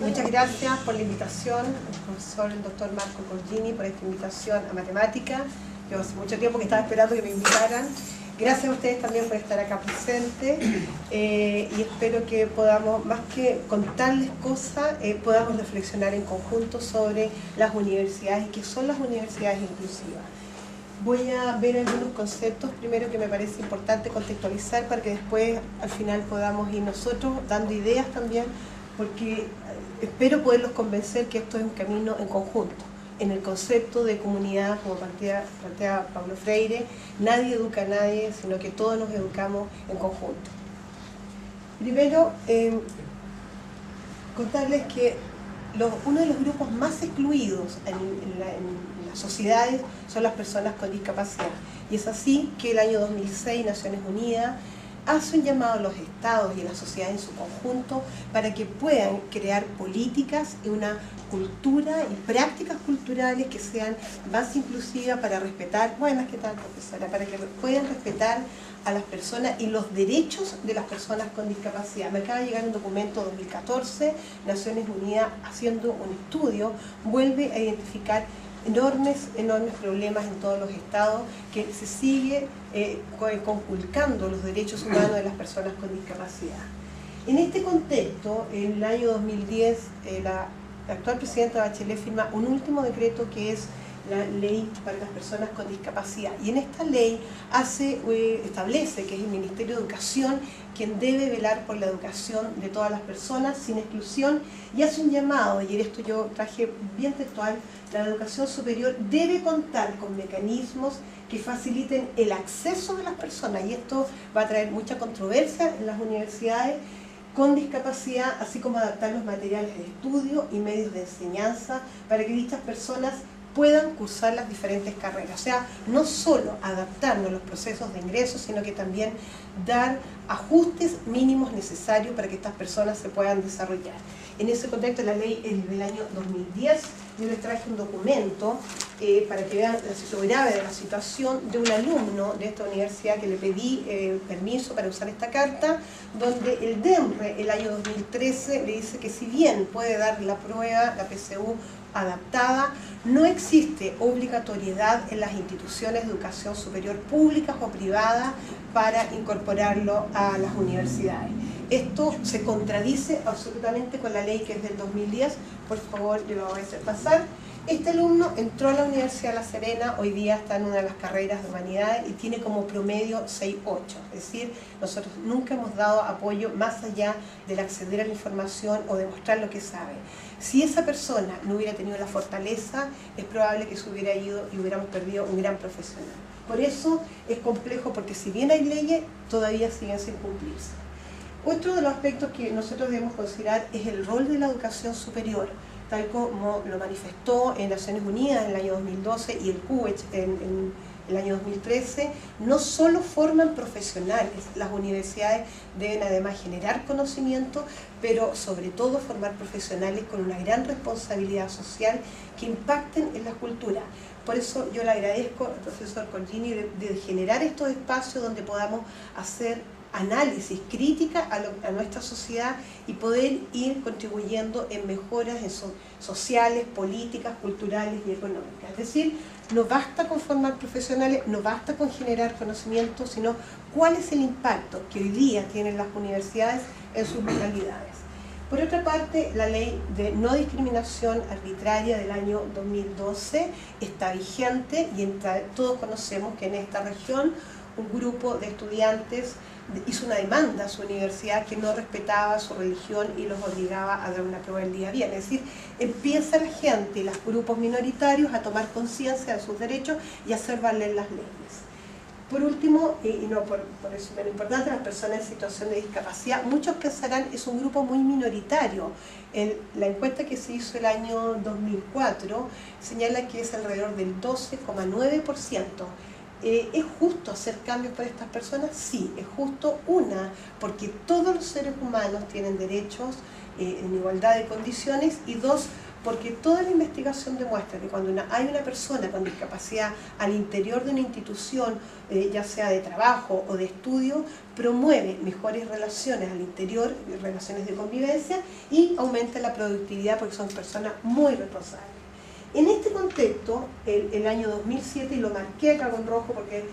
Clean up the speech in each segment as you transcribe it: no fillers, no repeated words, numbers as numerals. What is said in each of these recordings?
Muchas gracias por la invitación, al profesor, el doctor Marco Corgini, por esta invitación a matemática. Yo hace mucho tiempo que estaba esperando que me invitaran. Gracias a ustedes también por estar acá presentes y espero que podamos, más que contarles cosas, podamos reflexionar en conjunto sobre las universidades y qué son las universidades inclusivas. Voy a ver algunos conceptos primero que me parece importante contextualizar para que después al final podamos ir nosotros dando ideas también, porque espero poderlos convencer que esto es un camino en conjunto. En el concepto de comunidad, como plantea Paulo Freire, nadie educa a nadie, sino que todos nos educamos en conjunto. Primero, contarles que uno de los grupos más excluidos en las sociedades son las personas con discapacidad. Y es así que el año 2006 Naciones Unidas hace un llamado a los estados y a la sociedad en su conjunto para que puedan crear políticas y una cultura y prácticas culturales que sean más inclusivas para respetar, buenas, ¿qué tal, profesora? Para que puedan respetar a las personas y los derechos de las personas con discapacidad. Me acaba de llegar un documento 2014, Naciones Unidas haciendo un estudio, vuelve a identificar enormes problemas en todos los estados, que se sigue conculcando los derechos humanos de las personas con discapacidad. En este contexto, en el año 2010, la actual presidenta Bachelet firma un último decreto que es la ley para las personas con discapacidad. Y en esta ley establece que es el Ministerio de Educación quien debe velar por la educación de todas las personas sin exclusión, y hace un llamado, y esto yo traje bien textual: la educación superior debe contar con mecanismos que faciliten el acceso de las personas, y esto va a traer mucha controversia en las universidades con discapacidad, así como adaptar los materiales de estudio y medios de enseñanza para que dichas personas puedan cursar las diferentes carreras. O sea, no solo adaptarnos a los procesos de ingreso, sino que también dar ajustes mínimos necesarios para que estas personas se puedan desarrollar. En ese contexto, la ley es del año 2010, yo les traje un documento para que vean lo grave de la situación de un alumno de esta universidad que le pedí permiso para usar esta carta, donde el DEMRE, el año 2013, le dice que si bien puede dar la prueba, la PSU adaptada, no existe obligatoriedad en las instituciones de educación superior públicas o privadas para incorporarlo a las universidades. Esto se contradice absolutamente con la ley que es del 2010, por favor, yo lo voy a hacer pasar. Este alumno entró a la Universidad de La Serena, hoy día está en una de las carreras de humanidades y tiene como promedio 6.8, es decir, nosotros nunca hemos dado apoyo más allá del acceder a la información o demostrar lo que sabe. Si esa persona no hubiera tenido la fortaleza, es probable que se hubiera ido y hubiéramos perdido un gran profesional. Por eso es complejo, porque si bien hay leyes, todavía siguen sin cumplirse. Otro de los aspectos que nosotros debemos considerar es el rol de la educación superior, tal como lo manifestó en Naciones Unidas en el año 2012 y el CUECH en el año 2013. No solo forman profesionales, las universidades deben además generar conocimiento, pero sobre todo formar profesionales con una gran responsabilidad social que impacten en la cultura. Por eso yo le agradezco al profesor Corgini de generar estos espacios donde podamos hacer análisis, crítica a nuestra sociedad y poder ir contribuyendo en mejoras sociales, políticas, culturales y económicas. Es decir, no basta con formar profesionales, no basta con generar conocimiento, sino cuál es el impacto que hoy día tienen las universidades en sus localidades. Por otra parte, la ley de no discriminación arbitraria del año 2012 está vigente y todos conocemos que en esta región un grupo de estudiantes hizo una demanda a su universidad que no respetaba su religión y los obligaba a dar una prueba del día bien. Es decir, empieza la gente y los grupos minoritarios a tomar conciencia de sus derechos y a hacer valer las leyes. Por último, y no por eso menos importante, las personas en situación de discapacidad, muchos pensarán es un grupo muy minoritario. La encuesta que se hizo el año 2004 señala que es alrededor del 12,9%. ¿Es justo hacer cambios para estas personas? Sí, es justo, porque todos los seres humanos tienen derechos en igualdad de condiciones, y dos, porque toda la investigación demuestra que cuando hay una persona con discapacidad al interior de una institución, ya sea de trabajo o de estudio, promueve mejores relaciones al interior, relaciones de convivencia, y aumenta la productividad porque son personas muy responsables. En este contexto, el año 2007, y lo marqué acá con rojo porque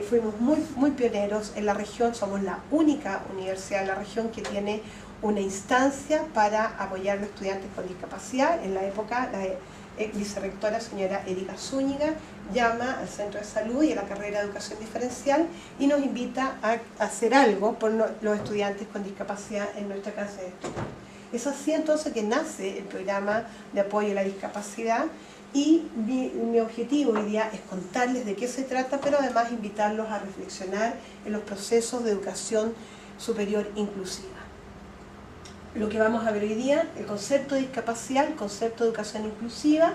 fuimos muy pioneros en la región, somos la única universidad de la región que tiene una instancia para apoyar a los estudiantes con discapacidad. En la época, la vicerrectora, señora Erika Zúñiga, llama al Centro de Salud y a la carrera de Educación Diferencial y nos invita a hacer algo por los estudiantes con discapacidad en nuestra casa de estudio. Es así entonces que nace el programa de apoyo a la discapacidad, y mi objetivo hoy día es contarles de qué se trata, pero además invitarlos a reflexionar en los procesos de educación superior inclusiva. Lo que vamos a ver hoy día, el concepto de discapacidad, el concepto de educación inclusiva,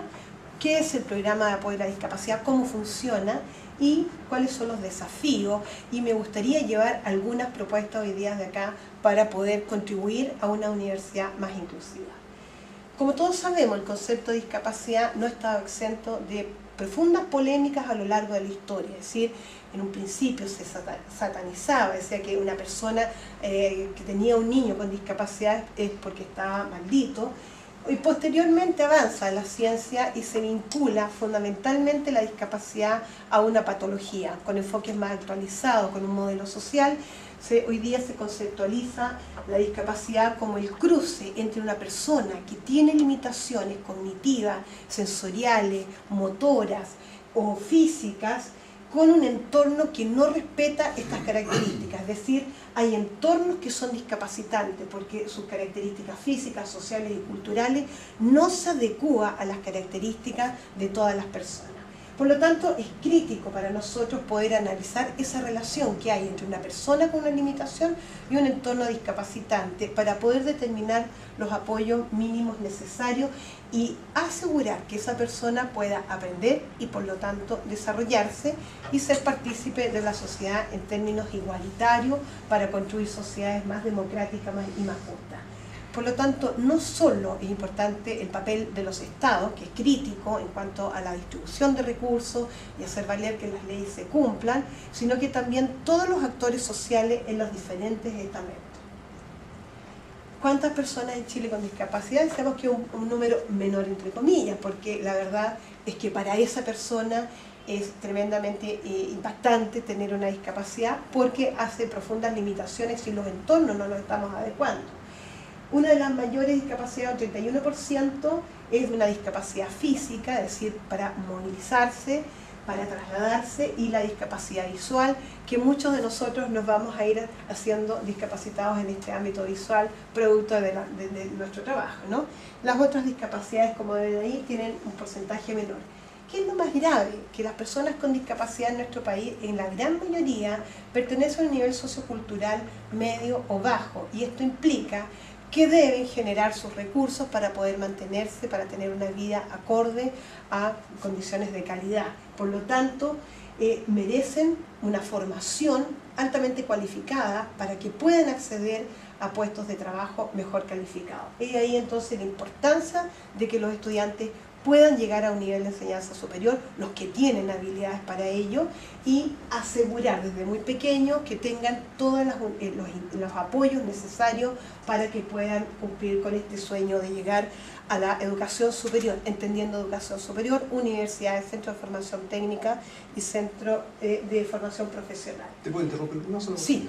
qué es el programa de apoyo a la discapacidad, cómo funciona y cuáles son los desafíos. Y me gustaría llevar algunas propuestas hoy día de acá para poder contribuir a una universidad más inclusiva. Como todos sabemos, el concepto de discapacidad no ha estado exento de profundas polémicas a lo largo de la historia. Es decir, en un principio se satanizaba, decía que una persona que tenía un niño con discapacidad es porque estaba maldito, y posteriormente avanza la ciencia y se vincula fundamentalmente la discapacidad a una patología, con enfoques más actualizados, con un modelo social. Hoy día se conceptualiza la discapacidad como el cruce entre una persona que tiene limitaciones cognitivas, sensoriales, motoras o físicas, con un entorno que no respeta estas características. Es decir, hay entornos que son discapacitantes porque sus características físicas, sociales y culturales no se adecúan a las características de todas las personas. Por lo tanto, es crítico para nosotros poder analizar esa relación que hay entre una persona con una limitación y un entorno discapacitante para poder determinar los apoyos mínimos necesarios y asegurar que esa persona pueda aprender y por lo tanto desarrollarse y ser partícipe de la sociedad en términos igualitarios para construir sociedades más democráticas y más justas. Por lo tanto, no solo es importante el papel de los estados, que es crítico en cuanto a la distribución de recursos y hacer valer que las leyes se cumplan, sino que también todos los actores sociales en los diferentes estamentos. ¿Cuántas personas en Chile con discapacidad? Sabemos que es un número menor entre comillas, porque la verdad es que para esa persona es tremendamente impactante tener una discapacidad porque hace profundas limitaciones y los entornos no los estamos adecuando. Una de las mayores discapacidades, el 31%, es una discapacidad física, es decir, para movilizarse, para trasladarse, y la discapacidad visual, que muchos de nosotros nos vamos a ir haciendo discapacitados en este ámbito visual, producto de nuestro trabajo, ¿no? Las otras discapacidades, como ven ahí, tienen un porcentaje menor. ¿Qué es lo más grave? Que las personas con discapacidad en nuestro país, en la gran mayoría, pertenecen a un nivel sociocultural medio o bajo, y esto implica que deben generar sus recursos para poder mantenerse, para tener una vida acorde a condiciones de calidad. Por lo tanto, merecen una formación altamente cualificada para que puedan acceder a puestos de trabajo mejor calificados. Y ahí entonces la importancia de que los estudiantes puedan llegar a un nivel de enseñanza superior, los que tienen habilidades para ello, y asegurar desde muy pequeños que tengan todos los apoyos necesarios para que puedan cumplir con este sueño de llegar a la educación superior, entendiendo educación superior, universidades, centros de formación técnica y centro de formación profesional. ¿Te puedo interrumpir una sola? Sí.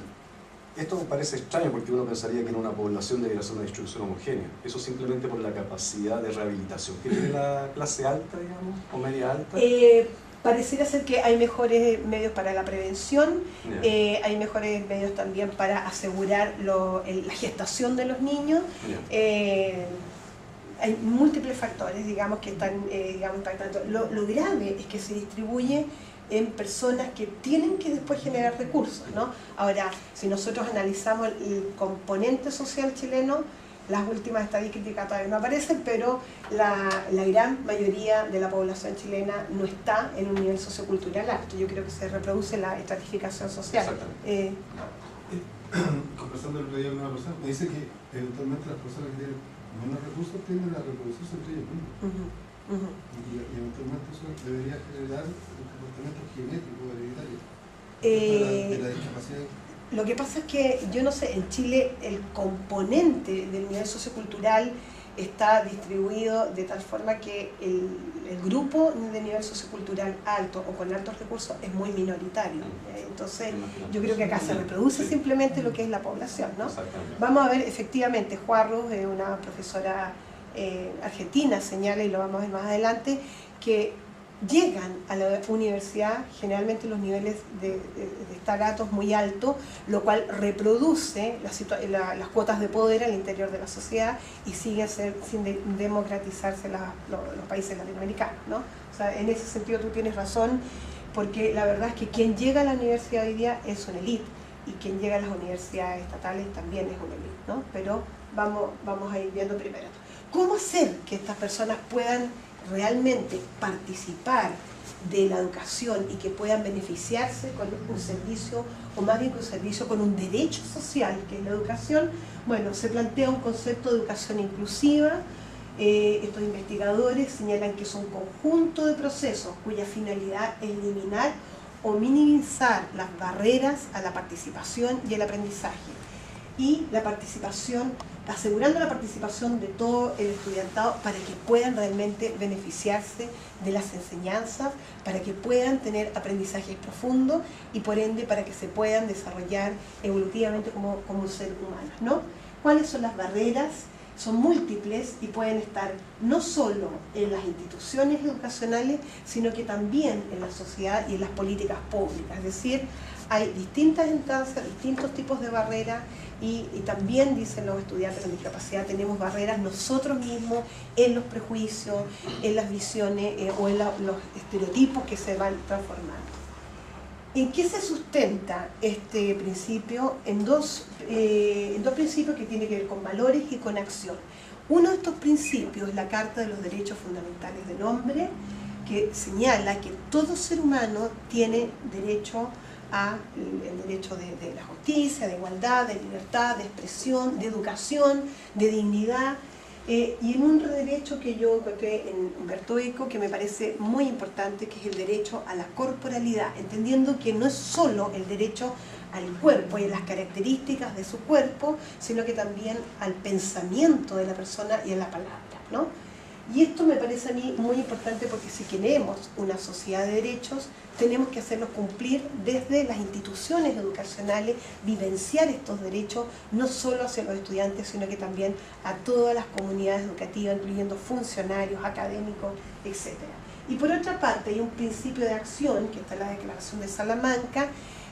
Esto parece extraño porque uno pensaría que en una población debería ser una distribución homogénea. Eso simplemente por la capacidad de rehabilitación que tiene la clase alta, digamos, o media alta. Pareciera ser que hay mejores medios para la prevención, hay mejores medios también para asegurar la gestación de los niños. Hay múltiples factores, digamos, que están impactando. Lo grave es que se distribuye en personas que tienen que después generar recursos, ¿no? Ahora, si nosotros analizamos el componente social chileno, las últimas estadísticas todavía no aparecen, pero la gran mayoría de la población chilena no está en un nivel sociocultural alto. Yo creo que se reproduce la estratificación social. Conversando el otro día con una persona, me dice que eventualmente las personas que tienen menos recursos tienden a reproducirse entre ellos mismos. Y eventualmente eso debería generar un comportamiento genético hereditario de la discapacidad. Lo que pasa es que, yo no sé, en Chile el componente del nivel sociocultural está distribuido de tal forma que el grupo de nivel sociocultural alto o con altos recursos es muy minoritario. Entonces, yo creo que acá se reproduce simplemente lo que es la población, ¿no? Vamos a ver, efectivamente, Juarros, una profesora argentina, señala, y lo vamos a ver más adelante, que llegan a la universidad generalmente los niveles de estar altos muy altos, lo cual reproduce las cuotas de poder al interior de la sociedad y sigue sin democratizarse los países latinoamericanos, ¿no? O sea, en ese sentido tú tienes razón, porque la verdad es que quien llega a la universidad hoy día es una élite y quien llega a las universidades estatales también es una élite, ¿no? Pero vamos a ir viendo primero cómo hacer que estas personas puedan realmente participar de la educación y que puedan beneficiarse con un servicio, o más bien que un servicio, con un derecho social que es la educación. Bueno, se plantea un concepto de educación inclusiva. Estos investigadores señalan que es un conjunto de procesos cuya finalidad es eliminar o minimizar las barreras a la participación y el aprendizaje, y la participación, asegurando la participación de todo el estudiantado para que puedan realmente beneficiarse de las enseñanzas, para que puedan tener aprendizajes profundos y por ende para que se puedan desarrollar evolutivamente como un ser humano, ¿no? ¿Cuáles son las barreras? Son múltiples y pueden estar no solo en las instituciones educacionales, sino que también en la sociedad y en las políticas públicas. Es decir, hay distintas instancias, distintos tipos de barreras y también, dicen los estudiantes con discapacidad, tenemos barreras nosotros mismos en los prejuicios, en las visiones o en los estereotipos que se van transformando. ¿En qué se sustenta este principio? En dos principios que tienen que ver con valores y con acción. Uno de estos principios es la Carta de los Derechos Fundamentales del Hombre, que señala que todo ser humano tiene derecho el derecho de la justicia, de igualdad, de libertad, de expresión, de educación, de dignidad, y en un derecho que yo encontré en Humberto Eco que me parece muy importante, que es el derecho a la corporalidad, entendiendo que no es solo el derecho al cuerpo y a las características de su cuerpo, sino que también al pensamiento de la persona y a la palabra, ¿no? Y esto me parece a mí muy importante porque si queremos una sociedad de derechos, tenemos que hacerlos cumplir desde las instituciones educacionales, vivenciar estos derechos, no solo hacia los estudiantes, sino que también a todas las comunidades educativas, incluyendo funcionarios, académicos, etc. Y por otra parte, hay un principio de acción, que está en la Declaración de Salamanca,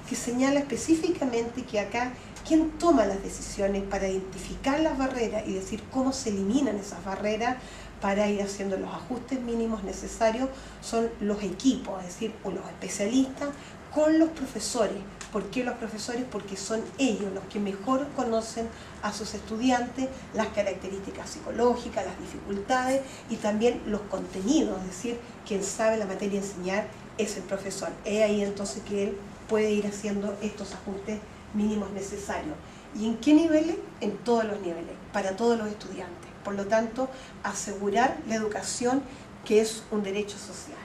que señala específicamente que acá quien toma las decisiones para identificar las barreras y decir cómo se eliminan esas barreras para ir haciendo los ajustes mínimos necesarios son los equipos, es decir, o los especialistas con los profesores. ¿Por qué los profesores? Porque son ellos los que mejor conocen a sus estudiantes, las características psicológicas, las dificultades y también los contenidos, es decir, quien sabe la materia enseñar es el profesor. Es ahí entonces que él puede ir haciendo estos ajustes mínimos necesarios. ¿Y en qué niveles? En todos los niveles, para todos los estudiantes. Por lo tanto, asegurar la educación, que es un derecho social.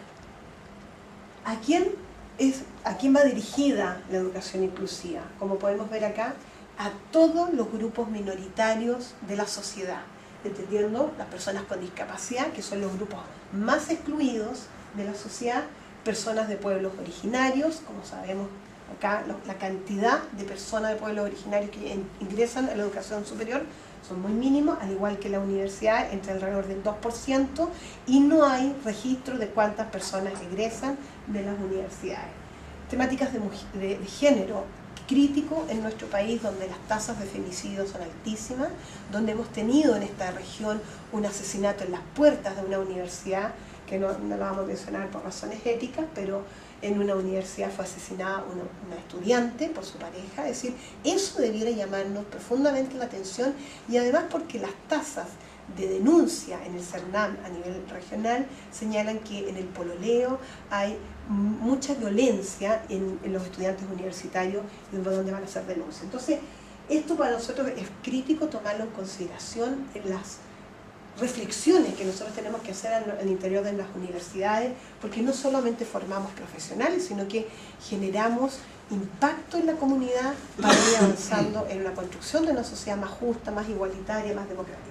¿A quién va dirigida la educación inclusiva? Como podemos ver acá, a todos los grupos minoritarios de la sociedad, entendiendo las personas con discapacidad, que son los grupos más excluidos de la sociedad, personas de pueblos originarios, como sabemos acá, la cantidad de personas de pueblos originarios que ingresan a la educación superior son muy mínimos, al igual que la universidad, entre alrededor del 2%, y no hay registro de cuántas personas egresan de las universidades. Temáticas de género crítico en nuestro país, donde las tasas de femicidio son altísimas, donde hemos tenido en esta región un asesinato en las puertas de una universidad, que no lo vamos a mencionar por razones éticas, pero en una universidad fue asesinada una estudiante por su pareja. Es decir, eso debiera llamarnos profundamente la atención, y además porque las tasas de denuncia en el CERNAM a nivel regional señalan que en el pololeo hay mucha violencia en los estudiantes universitarios y donde van a hacer denuncias. Entonces, esto para nosotros es crítico tomarlo en consideración en las reflexiones que nosotros tenemos que hacer al interior de las universidades, porque no solamente formamos profesionales, sino que generamos impacto en la comunidad para ir avanzando en la construcción de una sociedad más justa, más igualitaria, más democrática.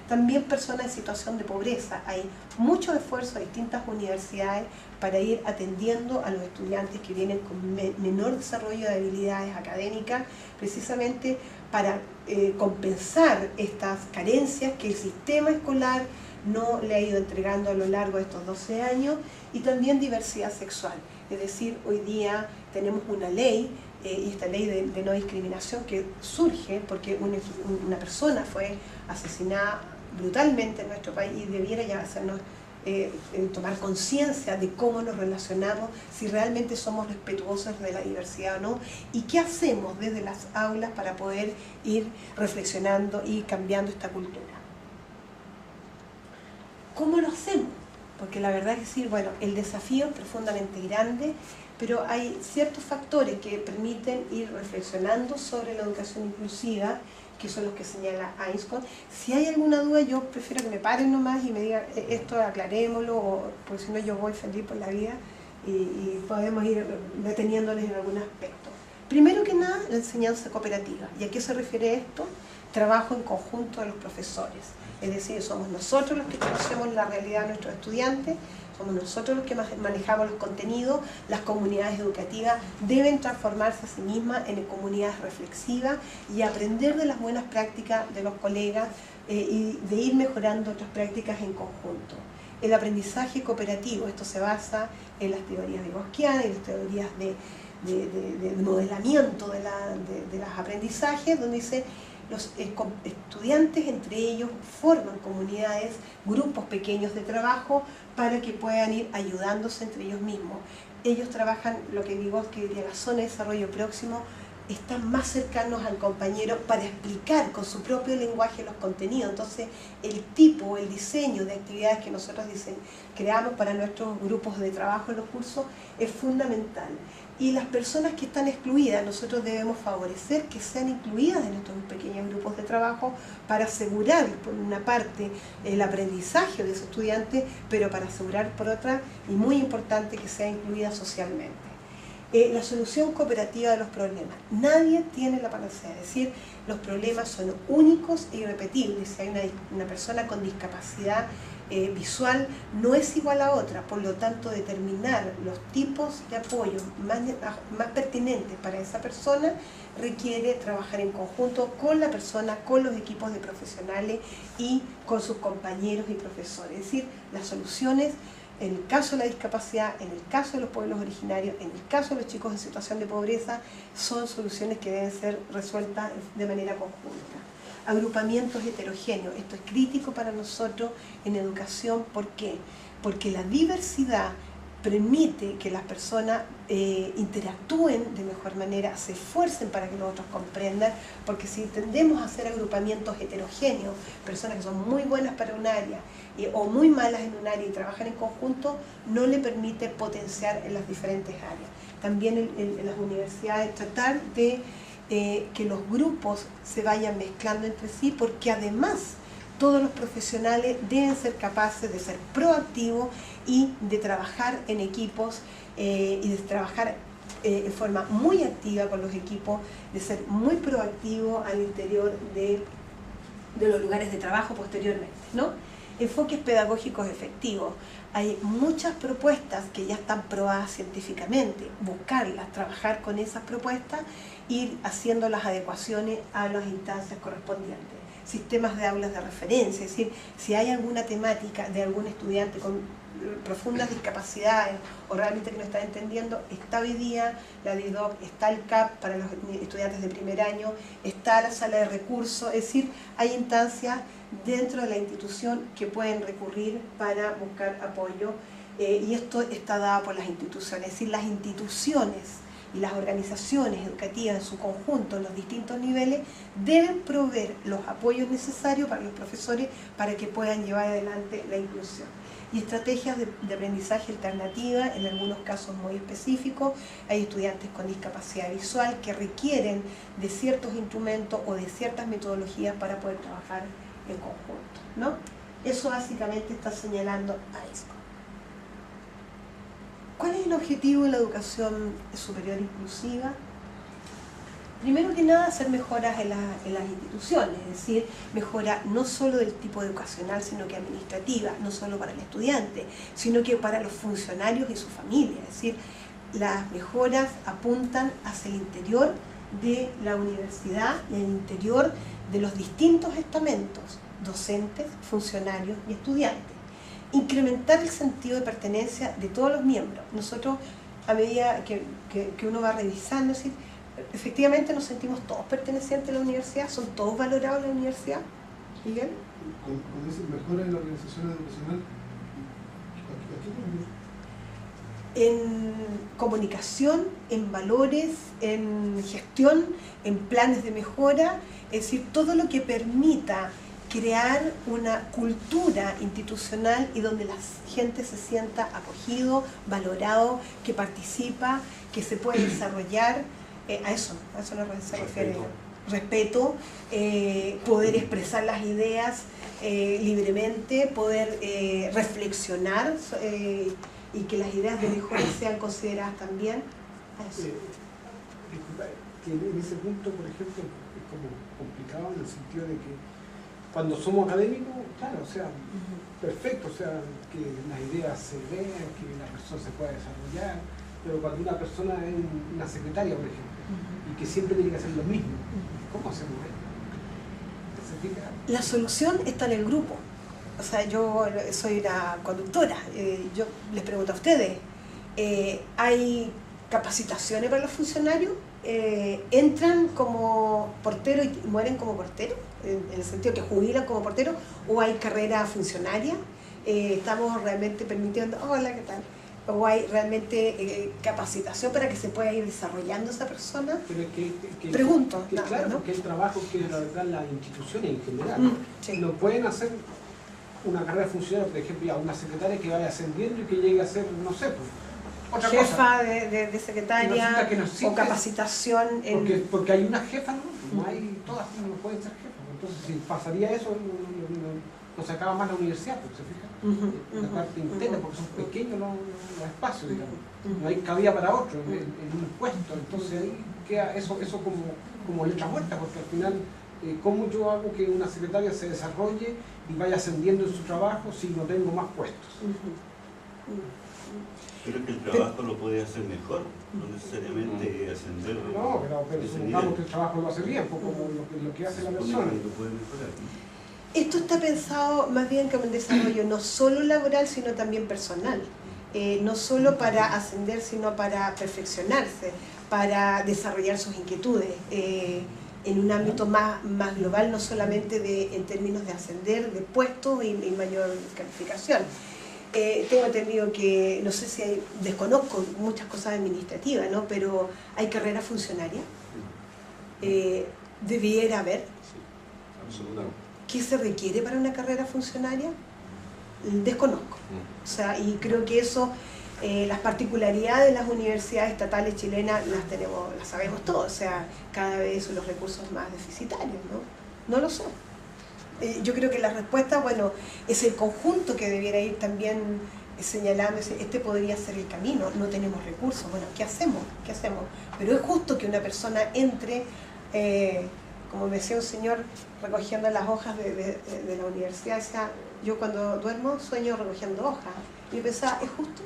También personas en situación de pobreza. Hay mucho esfuerzo de distintas universidades para ir atendiendo a los estudiantes que vienen con menor desarrollo de habilidades académicas, precisamente para compensar estas carencias que el sistema escolar no le ha ido entregando a lo largo de estos 12 años, y también diversidad sexual. Es decir, hoy día tenemos una ley, y esta ley de no discriminación que surge porque una persona fue asesinada brutalmente en nuestro país, y debiera ya hacernos tomar conciencia de cómo nos relacionamos, si realmente somos respetuosos de la diversidad o no, y qué hacemos desde las aulas para poder ir reflexionando y cambiando esta cultura. ¿Cómo lo hacemos? Porque la verdad es decir, bueno, el desafío es profundamente grande, pero hay ciertos factores que permiten ir reflexionando sobre la educación inclusiva, que son los que señala Ainscott. Si hay alguna duda, yo prefiero que me paren nomás y me digan, esto aclarémoslo, o porque si no yo voy feliz por la vida y podemos ir deteniéndoles en algún aspecto. Primero que nada, la enseñanza cooperativa. ¿Y a qué se refiere esto? Trabajo en conjunto de los profesores. Es decir, somos nosotros los que conocemos la realidad de nuestros estudiantes, somos nosotros los que manejamos los contenidos. Las comunidades educativas deben transformarse a sí mismas en comunidades reflexivas y aprender de las buenas prácticas de los colegas y de ir mejorando otras prácticas en conjunto. El aprendizaje cooperativo, esto se basa en las teorías vygotsquianas, en las teorías de modelamiento de los aprendizajes, donde dice los estudiantes entre ellos forman comunidades, grupos pequeños de trabajo para que puedan ir ayudándose entre ellos mismos. Ellos trabajan lo que Vygotsky diría la zona de desarrollo próximo, están más cercanos al compañero para explicar con su propio lenguaje los contenidos. Entonces, el tipo, el diseño de actividades que nosotros creamos para nuestros grupos de trabajo en los cursos es fundamental. Y las personas que están excluidas, nosotros debemos favorecer que sean incluidas en estos pequeños grupos de trabajo para asegurar, por una parte, el aprendizaje de esos estudiantes, pero para asegurar, por otra, y muy importante, que sea incluida socialmente. La solución cooperativa de los problemas. Nadie tiene la panacea, es decir, los problemas son únicos e irrepetibles. Si hay una persona con discapacidad visual, no es igual a otra, por lo tanto determinar los tipos de apoyo más pertinentes para esa persona requiere trabajar en conjunto con la persona, con los equipos de profesionales y con sus compañeros y profesores. Es decir, las soluciones en el caso de la discapacidad, en el caso de los pueblos originarios, en el caso de los chicos en situación de pobreza, son soluciones que deben ser resueltas de manera conjunta. Agrupamientos heterogéneos, esto es crítico para nosotros en educación. ¿Por qué? Porque la diversidad permite que las personas interactúen de mejor manera, se esfuercen para que los otros comprendan, porque si tendemos a hacer agrupamientos heterogéneos, personas que son muy buenas para un área o muy malas en un área y trabajan en conjunto, no le permite potenciar en las diferentes áreas. También en las universidades tratar de que los grupos se vayan mezclando entre sí, porque además todos los profesionales deben ser capaces de ser proactivos y de trabajar en equipos y de trabajar en forma muy activa con los equipos, de ser muy proactivo al interior de los lugares de trabajo posteriormente, ¿no? Enfoques pedagógicos efectivos. Hay muchas propuestas que ya están probadas científicamente, buscarlas, trabajar con esas propuestas, ir haciendo las adecuaciones a las instancias correspondientes. Sistemas de aulas de referencia, es decir, si hay alguna temática de algún estudiante con profundas discapacidades o realmente que no está entendiendo, está hoy día la DIDOC, está el CAP para los estudiantes de primer año, está la sala de recursos, es decir, hay instancias dentro de la institución que pueden recurrir para buscar apoyo y esto está dado por las instituciones, es decir, las instituciones y las organizaciones educativas en su conjunto, en los distintos niveles, deben proveer los apoyos necesarios para los profesores para que puedan llevar adelante la inclusión. Y estrategias de aprendizaje alternativa, en algunos casos muy específicos. Hay estudiantes con discapacidad visual que requieren de ciertos instrumentos o de ciertas metodologías para poder trabajar en conjunto, ¿no? Eso básicamente está señalando a eso. ¿Cuál es el objetivo de la educación superior inclusiva? Primero que nada, hacer mejoras en las instituciones, es decir, mejora no solo del tipo educacional, sino que administrativa, no solo para el estudiante, sino que para los funcionarios y su familia. Es decir, las mejoras apuntan hacia el interior de la universidad y al interior de los distintos estamentos, docentes, funcionarios y estudiantes. Incrementar el sentido de pertenencia de todos los miembros. Nosotros, a medida que uno va revisando, es decir, efectivamente nos sentimos todos pertenecientes a la universidad, son todos valorados en la universidad. ¿Miguel? Cuando dicen mejora en la organización educacional, ¿a qué te refieres? En comunicación, en valores, en gestión, en planes de mejora, es decir, todo lo que permita crear una cultura institucional y donde la gente se sienta acogido, valorado, que participa, que se puede desarrollar, a eso se refiere. Respeto, poder expresar las ideas libremente, poder reflexionar y que las ideas de mejora sean consideradas también. Eso. Disculpa, que en ese punto, por ejemplo, es como complicado en el sentido de que cuando somos académicos, claro, o sea, perfecto, o sea, que las ideas se vean, que la persona se pueda desarrollar, pero cuando una persona es una secretaria, por ejemplo, y que siempre tiene que hacer lo mismo, ¿cómo hacemos eso? La solución está en el grupo. O sea, yo soy una conductora, yo les pregunto a ustedes, ¿hay capacitaciones para los funcionarios? ¿Entran como porteros y mueren como porteros? En el sentido que jubilan como porteros, ¿o hay carrera funcionaria? ¿Estamos realmente permitiendo, hola, ¿qué tal? ¿O hay realmente capacitación para que se pueda ir desarrollando esa persona? Pero es pregunto. Que, nada, claro, ¿no? porque el trabajo que realizan las instituciones en general, sí. No pueden hacer una carrera funcionaria, por ejemplo, ya una secretaria que vaya ascendiendo y que llegue a ser, no sé, pues, otra jefa cosa. de secretaria o capacitación en... porque hay una jefa, no hay, todas no pueden ser jefas. Entonces, si pasaría eso, no se acaba más la universidad, porque se fija, la parte interna, porque son pequeños los espacios, digamos. No hay cabida para otro en un puesto, entonces ahí queda eso como letra muerta, porque al final, ¿cómo yo hago que una secretaria se desarrolle y vaya ascendiendo en su trabajo si no tengo más puestos? Pero que el trabajo lo puede hacer mejor, no necesariamente ascender. No, pero supongamos que el trabajo lo hace bien, como lo que hace la persona. Lo puede mejorar, ¿no? Esto está pensado más bien como un desarrollo no solo laboral, sino también personal. No solo para ascender, sino para perfeccionarse, para desarrollar sus inquietudes. En un ámbito más global, no solamente en términos de ascender, de puestos y mayor calificación. Tengo entendido que, no sé si desconozco muchas cosas administrativas, ¿no? Pero hay carrera funcionaria. Debiera haber. Sí, absolutamente. ¿Qué se requiere para una carrera funcionaria? Desconozco. O sea, y creo que eso, las particularidades de las universidades estatales chilenas las sabemos todos. O sea, cada vez son los recursos más deficitarios, ¿no? No lo sé. Yo creo que la respuesta, bueno, es el conjunto que debiera ir también señalando, este podría ser el camino, no tenemos recursos, bueno, ¿qué hacemos? ¿Qué hacemos? Pero es justo que una persona entre, como me decía un señor recogiendo las hojas de la universidad, decía, yo cuando duermo sueño recogiendo hojas, y yo pensaba, ¿es justo?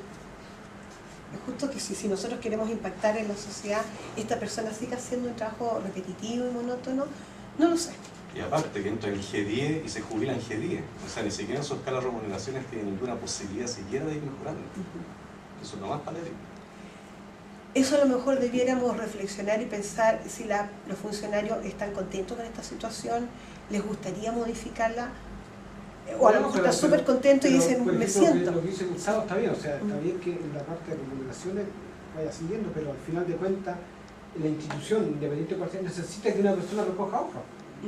Es justo que si nosotros queremos impactar en la sociedad, esta persona siga haciendo un trabajo repetitivo y monótono, no lo sé. Y aparte que entra en G10 y se jubila en G10, o sea, ni siquiera en su escala de remuneraciones tiene ninguna posibilidad siquiera de ir mejorando. Eso es lo más patético. Eso a lo mejor debiéramos reflexionar y pensar si los funcionarios están contentos con esta situación, les gustaría modificarla, o a lo mejor están súper contentos y dicen, por ejemplo, me siento. Lo que dice Gustavo está bien, o sea, está bien que en la parte de remuneraciones vaya siguiendo, pero al final de cuentas, la institución, independiente de cuál sea, necesita que una persona recoja hojas.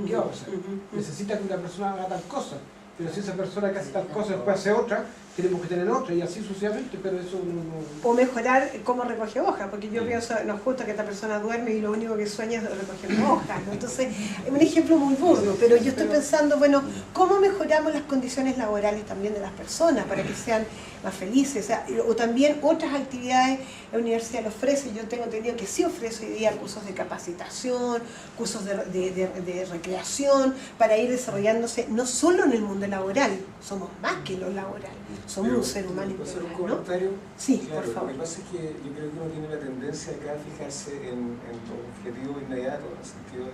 ¿Qué va a hacer? Necesita que una persona haga tal cosa, pero si esa persona que hace tal cosa después hace otra, tenemos que tener otra y así sucesivamente, pero eso no... O mejorar cómo recoge hojas, porque yo pienso, no es justo que esta persona duerme y lo único que sueña es recoger hojas, ¿no? Entonces, es un ejemplo muy burdo, pero yo estoy pensando, bueno, ¿cómo mejoramos las condiciones laborales también de las personas para que sean más felices? O también otras actividades la universidad le ofrece, yo tengo entendido que sí ofrece hoy día cursos de capacitación, cursos de recreación, para ir desarrollándose no solo en el mundo laboral, somos más que lo laboral, somos un ser humano ¿Puedo hacer un integral, ¿no? comentario? Sí, Claro, por favor. lo que pasa es que yo creo que uno tiene la tendencia acá a fijarse en los objetivos inmediatos, en el sentido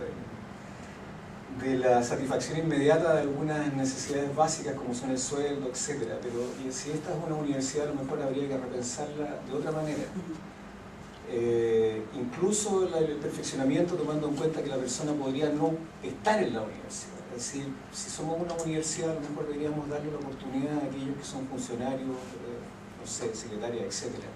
de la satisfacción inmediata de algunas necesidades básicas como son el sueldo, etcétera. Pero si esta es una universidad, a lo mejor habría que repensarla de otra manera. Incluso el perfeccionamiento, tomando en cuenta que la persona podría no estar en la universidad. Es decir, si somos una universidad, a lo mejor deberíamos darle la oportunidad a aquellos que son funcionarios, no sé, secretarias, etcétera,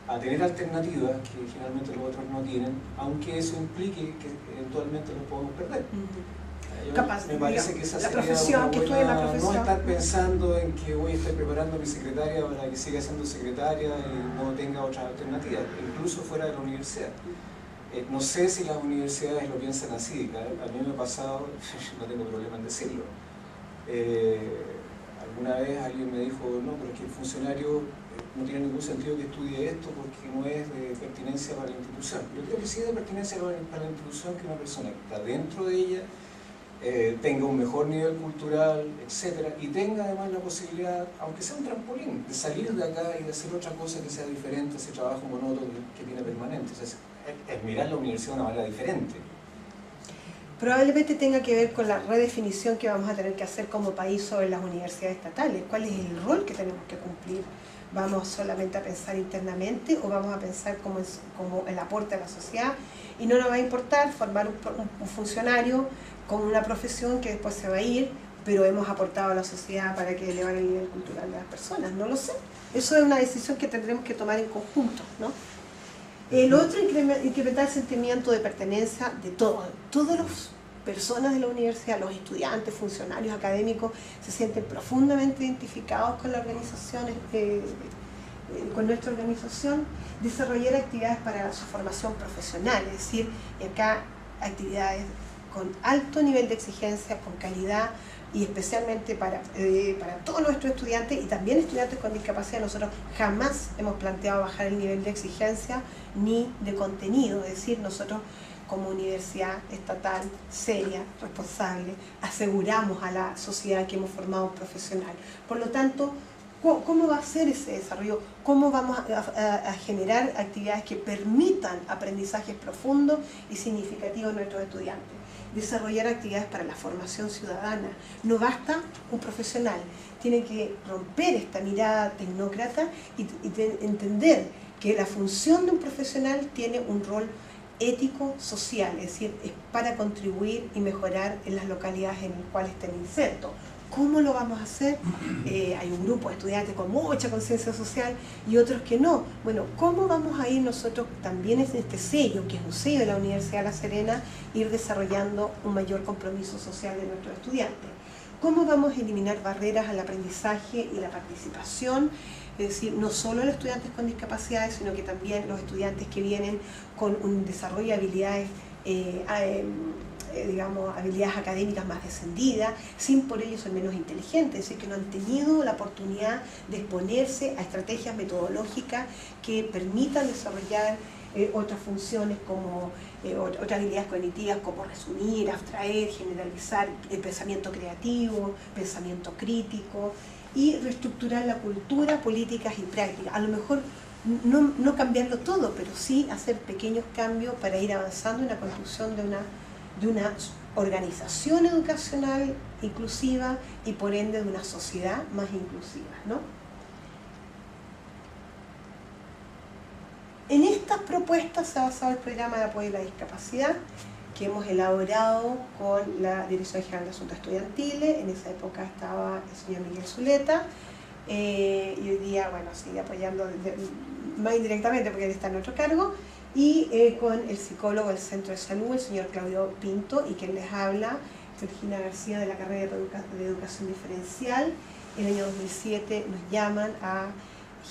a tener alternativas que generalmente los otros no tienen, aunque eso implique que eventualmente los podamos perder. Capaz, me parece que esa la sería profesión, una que buena, estudie la profesión. no estar pensando en que voy a estar preparando a mi secretaria para que siga siendo secretaria y no tenga otra alternativa, incluso fuera de la universidad. No sé si las universidades lo piensan así, a mí me ha pasado, no tengo problema en decirlo. Alguna vez alguien me dijo, no, pero es que el funcionario no tiene ningún sentido que estudie esto porque no es de pertinencia para la institución. Yo creo que sí es de pertinencia para la institución que una persona que está dentro de ella tenga un mejor nivel cultural, etcétera, y tenga además la posibilidad, aunque sea un trampolín, de salir de acá y de hacer otra cosa que sea diferente a ese trabajo monótono que tiene permanente. O sea, es mirar la universidad de una manera diferente. Probablemente tenga que ver con la redefinición que vamos a tener que hacer como país sobre las universidades estatales. ¿Cuál es el rol que tenemos que cumplir? ¿Vamos solamente a pensar internamente o vamos a pensar como el aporte a la sociedad? Y no nos va a importar formar un funcionario con una profesión que después se va a ir, pero hemos aportado a la sociedad para que elevar el nivel cultural de las personas. No lo sé. Eso es una decisión que tendremos que tomar en conjunto, ¿no? Lo otro, incrementar el sentimiento de pertenencia de todos. Todas las personas de la universidad, los estudiantes, funcionarios, académicos, se sienten profundamente identificados con la organización, con nuestra organización. Desarrollar actividades para su formación profesional, es decir, acá actividades con alto nivel de exigencia, con calidad, y especialmente para todos nuestros estudiantes y también estudiantes con discapacidad. Nosotros jamás hemos planteado bajar el nivel de exigencia ni de contenido, es decir, nosotros como universidad estatal, seria, responsable, aseguramos a la sociedad que hemos formado un profesional. Por lo tanto, ¿cómo va a ser ese desarrollo? ¿Cómo vamos a generar actividades que permitan aprendizajes profundos y significativos a nuestros estudiantes? Desarrollar actividades para la formación ciudadana. No basta un profesional, tiene que romper esta mirada tecnócrata y entender que la función de un profesional tiene un rol ético, social, es decir, es para contribuir y mejorar en las localidades en las cuales estén insertos. ¿Cómo lo vamos a hacer? Hay un grupo de estudiantes con mucha conciencia social y otros que no. Bueno, ¿cómo vamos a ir nosotros también en este sello, que es un sello de la Universidad de La Serena, ir desarrollando un mayor compromiso social de nuestros estudiantes? ¿Cómo vamos a eliminar barreras al aprendizaje y la participación? Es decir, no solo los estudiantes con discapacidades, sino que también los estudiantes que vienen con un desarrollo de habilidades digamos, habilidades académicas más descendidas, sin por ello ser menos inteligentes, es decir, que no han tenido la oportunidad de exponerse a estrategias metodológicas que permitan desarrollar otras funciones como otras habilidades cognitivas como resumir, abstraer, generalizar, el pensamiento creativo, pensamiento crítico y reestructurar la cultura, políticas y prácticas. A lo mejor no cambiarlo todo, pero sí hacer pequeños cambios para ir avanzando en la construcción de una organización educacional inclusiva y por ende de una sociedad más inclusiva, ¿no? En estas propuestas se ha basado el programa de apoyo a la discapacidad que hemos elaborado con la Dirección General de Asuntos Estudiantiles. En esa época estaba el señor Miguel Zuleta y hoy día, bueno, sigue apoyando más indirectamente porque él está en otro cargo, y con el psicólogo del Centro de Salud, el señor Claudio Pinto, y quien les habla, Georgina García, de la carrera de Educación Diferencial, el año 2007 nos llaman a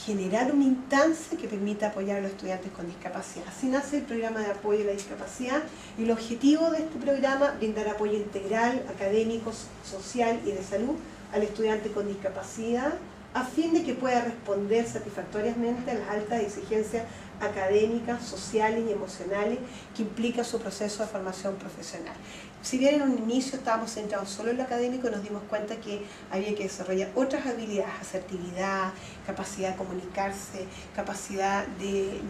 generar una instancia que permita apoyar a los estudiantes con discapacidad. Así nace el programa de apoyo a la discapacidad y el objetivo de este programa es brindar apoyo integral, académico, social y de salud al estudiante con discapacidad a fin de que pueda responder satisfactoriamente a las altas exigencias académicas, sociales y emocionales que implica su proceso de formación profesional. Si bien en un inicio estábamos centrados solo en lo académico, nos dimos cuenta que había que desarrollar otras habilidades, asertividad, capacidad de comunicarse, capacidad de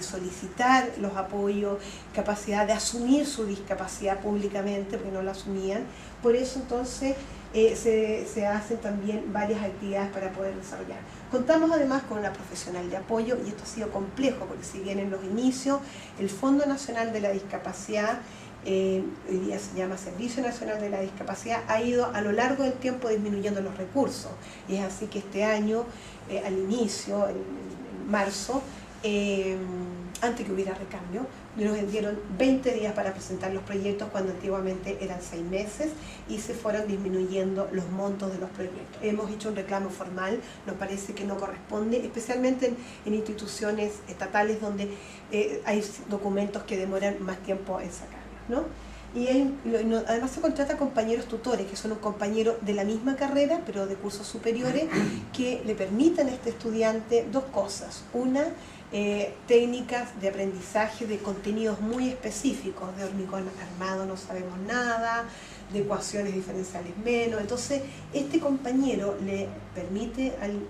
solicitar los apoyos, capacidad de asumir su discapacidad públicamente, porque no la asumían. Por eso entonces se hacen también varias actividades para poder desarrollar. Contamos además con una profesional de apoyo y esto ha sido complejo porque si bien en los inicios el Fondo Nacional de la Discapacidad, hoy día se llama Servicio Nacional de la Discapacidad, ha ido a lo largo del tiempo disminuyendo los recursos y es así que este año, al inicio, en marzo, antes que hubiera recambio, nos dieron 20 días para presentar los proyectos cuando antiguamente eran 6 meses y se fueron disminuyendo los montos de los proyectos. Hemos hecho un reclamo formal, nos parece que no corresponde, especialmente en instituciones estatales donde hay documentos que demoran más tiempo en sacarlos, ¿no? Y además se contrata compañeros tutores, que son un compañero de la misma carrera, pero de cursos superiores, que le permiten a este estudiante dos cosas. Una, técnicas de aprendizaje de contenidos muy específicos, de hormigón armado no sabemos nada, de ecuaciones diferenciales menos. Entonces, este compañero le permite al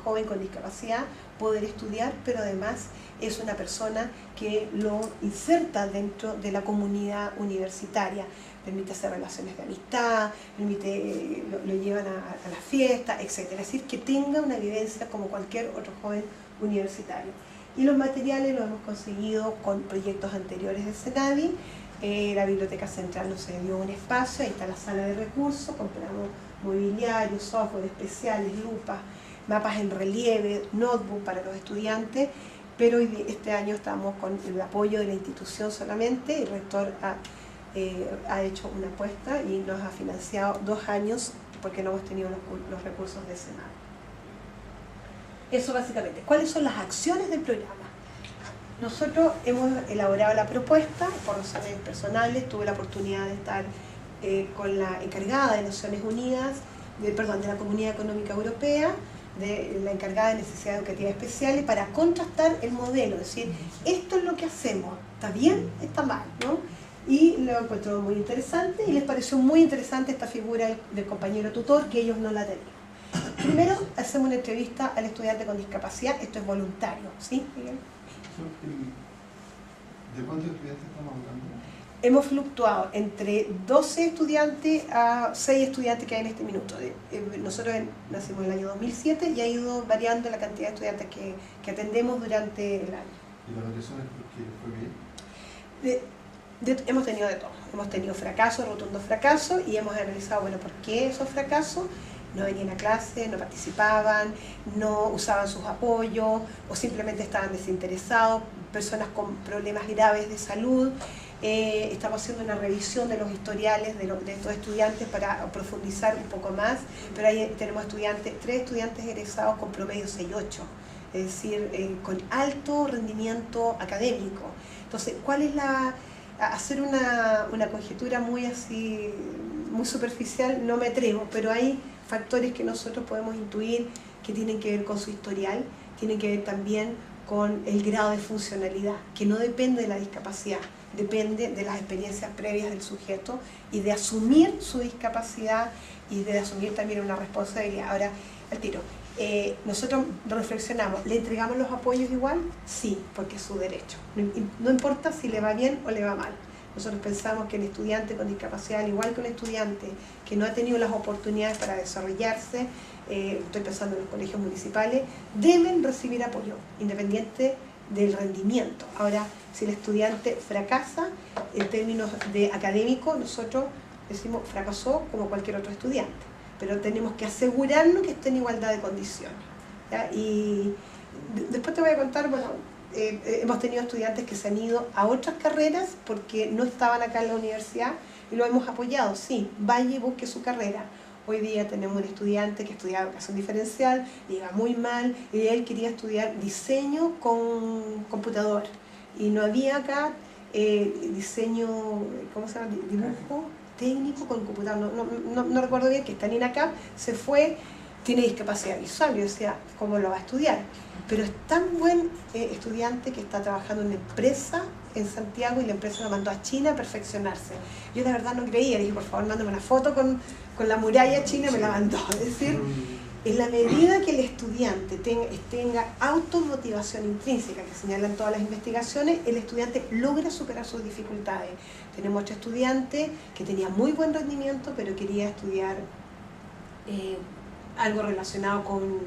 joven con discapacidad poder estudiar, pero además es una persona que lo inserta dentro de la comunidad universitaria, permite hacer relaciones de amistad, lo llevan a la fiesta, etc. Es decir, que tenga una vivencia como cualquier otro joven universitario. Y los materiales los hemos conseguido con proyectos anteriores de CENADI. La Biblioteca Central nos dio un espacio, ahí está la sala de recursos, compramos mobiliario, software especiales, lupas, mapas en relieve, notebook para los estudiantes, pero este año estamos con el apoyo de la institución solamente. El rector ha hecho una apuesta y nos ha financiado 2 años porque no hemos tenido los recursos de CENADI. Eso básicamente. ¿Cuáles son las acciones del programa? Nosotros hemos elaborado la propuesta, por razones personales, tuve la oportunidad de estar con la encargada de Naciones Unidas, de la Comunidad Económica Europea, de la encargada de Necesidades Educativas Especiales, para contrastar el modelo, es decir, esto es lo que hacemos, ¿está bien? ¿Está mal? ¿No? Y lo encontró muy interesante y les pareció muy interesante esta figura del compañero tutor, que ellos no la tenían. Primero, hacemos una entrevista al estudiante con discapacidad, esto es voluntario, ¿sí, Miguel? ¿De cuántos estudiantes estamos hablando? Hemos fluctuado entre 12 estudiantes a 6 estudiantes que hay en este minuto. Nosotros nacimos en el año 2007 y ha ido variando la cantidad de estudiantes que atendemos durante el año. ¿Y la variación es porque fue bien? Hemos tenido de todo. Hemos tenido fracasos, rotundos fracasos, y hemos analizado, bueno, ¿por qué esos fracasos? No venían a clase, no participaban, no usaban sus apoyos o simplemente estaban desinteresados, personas con problemas graves de salud. Estamos haciendo una revisión de los historiales de estos estudiantes para profundizar un poco más, pero ahí tenemos 3 estudiantes egresados con promedio 6.8, es decir, con alto rendimiento académico. Entonces, ¿cuál es hacer una conjetura muy superficial? No me atrevo, pero hay factores que nosotros podemos intuir que tienen que ver con su historial, tienen que ver también con el grado de funcionalidad, que no depende de la discapacidad, depende de las experiencias previas del sujeto y de asumir su discapacidad y de asumir también una responsabilidad. Ahora, al tiro, nosotros reflexionamos, ¿le entregamos los apoyos igual? Sí, porque es su derecho. No importa si le va bien o le va mal. Nosotros pensamos que el estudiante con discapacidad, al igual que un estudiante que no ha tenido las oportunidades para desarrollarse, estoy pensando en los colegios municipales, deben recibir apoyo, independiente del rendimiento. Ahora, si el estudiante fracasa, en términos de académico, nosotros decimos fracasó como cualquier otro estudiante, pero tenemos que asegurarnos que esté en igualdad de condiciones, ¿ya? Y después te voy a contar, bueno, hemos tenido estudiantes que se han ido a otras carreras porque no estaban acá en la universidad y lo hemos apoyado, sí, vaya y busque su carrera. Hoy día tenemos un estudiante que estudiaba educación diferencial, le iba muy mal, y él quería estudiar diseño con computador. Y no había acá diseño, ¿cómo se llama? Dibujo técnico con computador. No recuerdo bien, que está en INACAP, se fue, tiene discapacidad visual. Yo decía, ¿cómo lo va a estudiar? Pero es tan buen estudiante que está trabajando en una empresa en Santiago y la empresa lo mandó a China a perfeccionarse. Yo de verdad no creía, le dije, por favor, mándame una foto con la muralla china, y me la mandó. Es decir, en la medida que el estudiante tenga automotivación intrínseca, que señalan todas las investigaciones, el estudiante logra superar sus dificultades. Tenemos otro estudiante que tenía muy buen rendimiento, pero quería estudiar algo relacionado con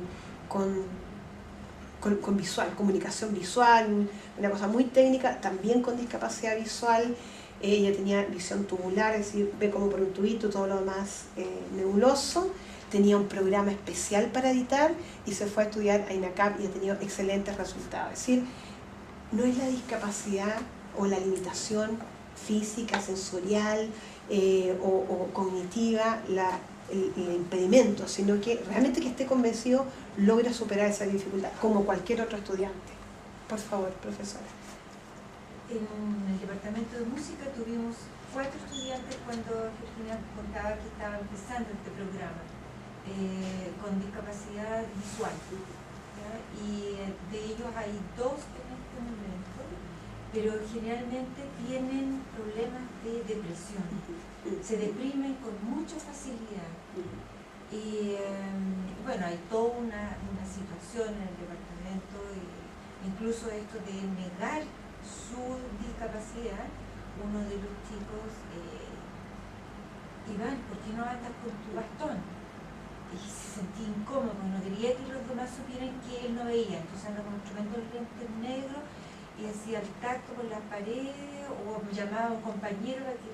visual, comunicación visual, una cosa muy técnica, también con discapacidad visual. Ella tenía visión tubular, es decir, ve como por un tubito, todo lo demás nebuloso. Tenía un programa especial para editar y se fue a estudiar a INACAP y ha tenido excelentes resultados. Es decir, no es la discapacidad o la limitación física, sensorial o cognitiva el impedimento, sino que realmente que esté convencido logra superar esa dificultad, como cualquier otro estudiante. Por favor, profesora. En el departamento de música tuvimos 4 estudiantes cuando Virginia contaba que estaba empezando este programa, con discapacidad visual, ¿ya? Y de ellos hay 2 en este momento, pero generalmente tienen problemas de depresión, se deprimen con mucha facilidad. Y bueno, hay toda una situación en el departamento, incluso esto de negar su discapacidad. Uno de los chicos, Iván, ¿por qué no andas con tu bastón? Y se sentía incómodo, no quería que los demás supieran que él no veía, entonces anda con tremendos lentes negros y hacía el tacto con las paredes, o me llamaba a un compañero para que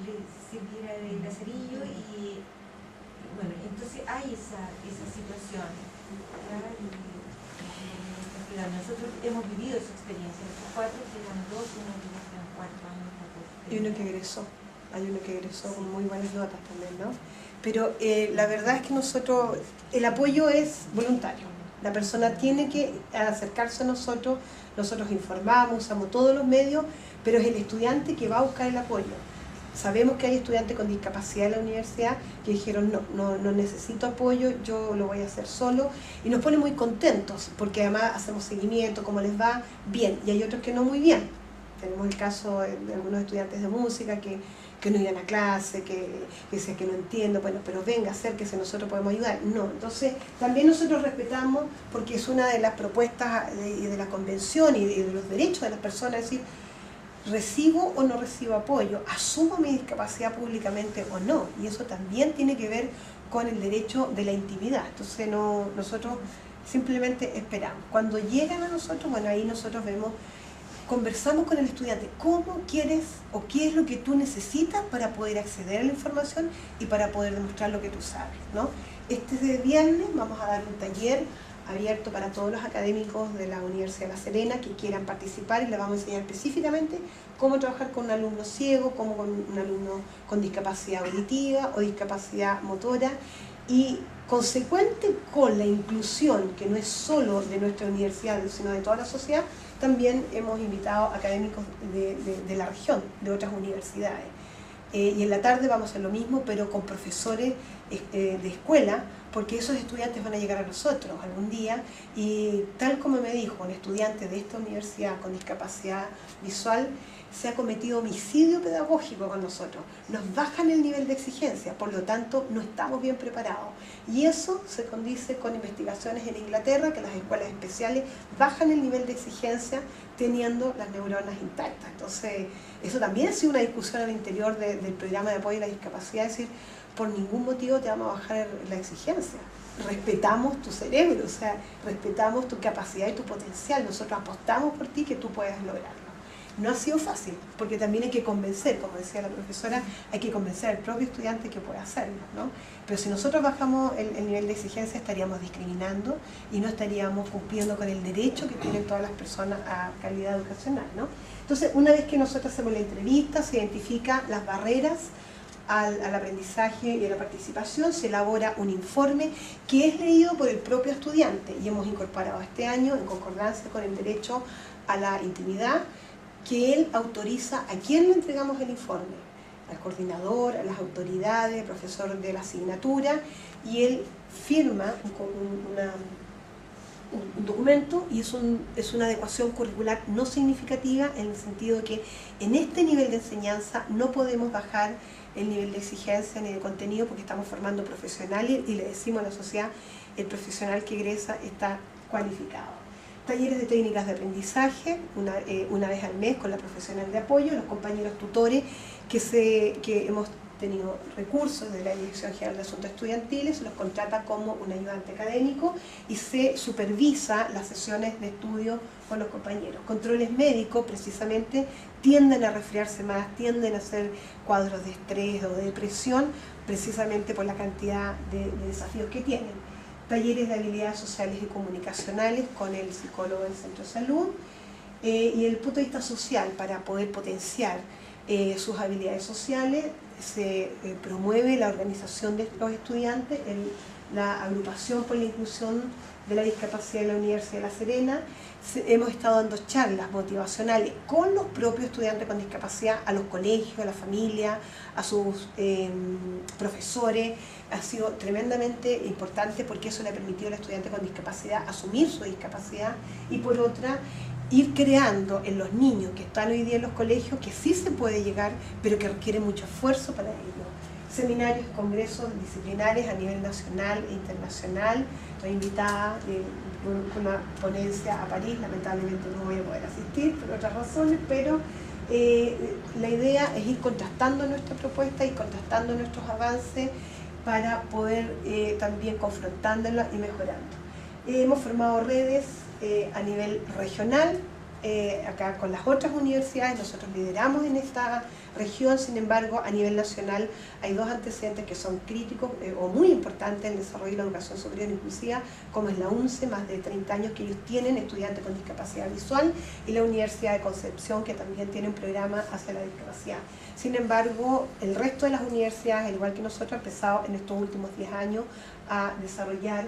le sirviera el lazarillo, y bueno, entonces hay esa situación, ¿verdad? Nosotros hemos vivido esa experiencia, los 4 quedan 2, uno que ya quedan 4 años. Y uno que egresó, hay uno que egresó con muy buenas notas también, ¿no? Pero la verdad es que nosotros, el apoyo es voluntario. La persona tiene que acercarse a nosotros informamos, usamos todos los medios, pero es el estudiante que va a buscar el apoyo. Sabemos que hay estudiantes con discapacidad en la universidad que dijeron no necesito apoyo, yo lo voy a hacer solo, y nos pone muy contentos porque además hacemos seguimiento, cómo les va, bien, y hay otros que no muy bien. Tenemos el caso de algunos estudiantes de música que no iban a clase, que decían que no entiendo, bueno, pero venga, acérquese, nosotros podemos ayudar. No, entonces también nosotros respetamos, porque es una de las propuestas de la convención y de los derechos de las personas, es decir, recibo o no recibo apoyo, asumo mi discapacidad públicamente o no, y eso también tiene que ver con el derecho de la intimidad. Entonces nosotros simplemente esperamos. Cuando llegan a nosotros, bueno, ahí nosotros vemos, conversamos con el estudiante, ¿cómo quieres o qué es lo que tú necesitas para poder acceder a la información y para poder demostrar lo que tú sabes, ¿no? Este viernes vamos a dar un taller abierto para todos los académicos de la Universidad de La Serena que quieran participar, y les vamos a enseñar específicamente cómo trabajar con un alumno ciego, cómo con un alumno con discapacidad auditiva o discapacidad motora, y consecuente con la inclusión, que no es solo de nuestra universidad, sino de toda la sociedad, también hemos invitado académicos de la región, de otras universidades. Y en la tarde vamos a hacer lo mismo, pero con profesores de escuela, porque esos estudiantes van a llegar a nosotros algún día, y tal como me dijo un estudiante de esta universidad con discapacidad visual, se ha cometido homicidio pedagógico con nosotros. Nos bajan el nivel de exigencia, por lo tanto no estamos bien preparados. Y eso se condice con investigaciones en Inglaterra, que las escuelas especiales bajan el nivel de exigencia teniendo las neuronas intactas. Entonces, eso también ha sido una discusión al interior del programa de apoyo a la discapacidad, es decir, por ningún motivo te vamos a bajar la exigencia. Respetamos tu cerebro, o sea, respetamos tu capacidad y tu potencial. Nosotros apostamos por ti que tú puedas lograrlo. No ha sido fácil, porque también hay que convencer, como decía la profesora, hay que convencer al propio estudiante que puede hacerlo, ¿no? Pero si nosotros bajamos el nivel de exigencia, estaríamos discriminando y no estaríamos cumpliendo con el derecho que tienen todas las personas a calidad educacional, ¿no? Entonces, una vez que nosotros hacemos la entrevista, se identifican las barreras al aprendizaje y a la participación, se elabora un informe que es leído por el propio estudiante, y hemos incorporado este año, en concordancia con el derecho a la intimidad, que él autoriza a quién le entregamos el informe, al coordinador, a las autoridades, al profesor de la asignatura, y él firma un documento, y es una adecuación curricular no significativa, en el sentido de que en este nivel de enseñanza no podemos bajar el nivel de exigencia ni de contenido, porque estamos formando profesionales y le decimos a la sociedad, el profesional que egresa está cualificado. Talleres de técnicas de aprendizaje, una vez al mes con la profesional de apoyo, los compañeros tutores que hemos tenido recursos de la Dirección General de Asuntos Estudiantiles, se los contrata como un ayudante académico y se supervisa las sesiones de estudio con los compañeros. Controles médicos, precisamente, tienden a resfriarse más, tienden a hacer cuadros de estrés o de depresión, precisamente por la cantidad de desafíos que tienen. Talleres de habilidades sociales y comunicacionales con el psicólogo del centro de salud, y desde el punto de vista social, para poder potenciar sus habilidades sociales, se promueve la organización de los estudiantes, la agrupación por la inclusión de la discapacidad de la Universidad de La Serena. Hemos estado dando charlas motivacionales con los propios estudiantes con discapacidad, a los colegios, a la familia, a sus profesores. Ha sido tremendamente importante, porque eso le ha permitido al estudiante con discapacidad asumir su discapacidad, y por otra, ir creando en los niños que están hoy día en los colegios que sí se puede llegar, pero que requiere mucho esfuerzo para ello. Seminarios, congresos disciplinares a nivel nacional e internacional. Estoy invitada con una ponencia a París, lamentablemente no voy a poder asistir por otras razones, pero la idea es ir contrastando nuestra propuesta y contrastando nuestros avances para poder también confrontándola y mejorando. Hemos formado redes a nivel regional, acá con las otras universidades, nosotros lideramos en esta región. Sin embargo, a nivel nacional hay dos antecedentes que son críticos o muy importantes en el desarrollo de la educación superior inclusiva, como es la UNCE, más de 30 años que ellos tienen estudiantes con discapacidad visual, y la Universidad de Concepción, que también tiene un programa hacia la discapacidad. Sin embargo, el resto de las universidades, al igual que nosotros, ha empezado en estos últimos 10 años a desarrollar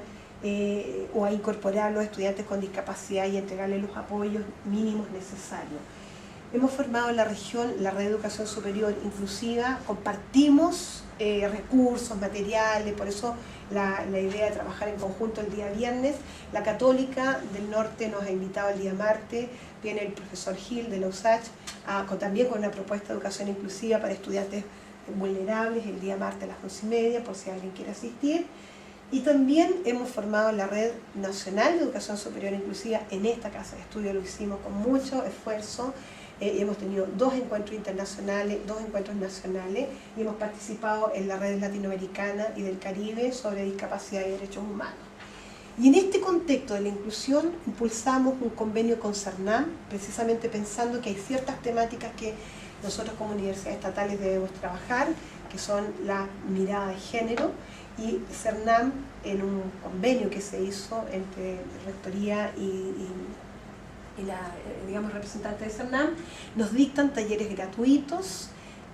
o a incorporar a los estudiantes con discapacidad y entregarles los apoyos mínimos necesarios. Hemos formado en la región la Red de Educación Superior Inclusiva, compartimos recursos, materiales, por eso la idea de trabajar en conjunto el día viernes. La Católica del Norte nos ha invitado el día martes, viene el profesor Gil de la USACH, también con una propuesta de educación inclusiva para estudiantes vulnerables, el día martes a las 11:30, por si alguien quiere asistir. Y también hemos formado la Red Nacional de Educación Superior Inclusiva. En esta casa de estudio lo hicimos con mucho esfuerzo. Hemos tenido 2 encuentros internacionales, 2 encuentros nacionales, y hemos participado en la Red Latinoamericana y del Caribe sobre discapacidad y derechos humanos. Y en este contexto de la inclusión impulsamos un convenio con CERNAM, precisamente pensando que hay ciertas temáticas que nosotros como universidades estatales debemos trabajar, que son la mirada de género, y CERNAM, en un convenio que se hizo entre Rectoría y la, digamos, representante de CERNAM, nos dictan talleres gratuitos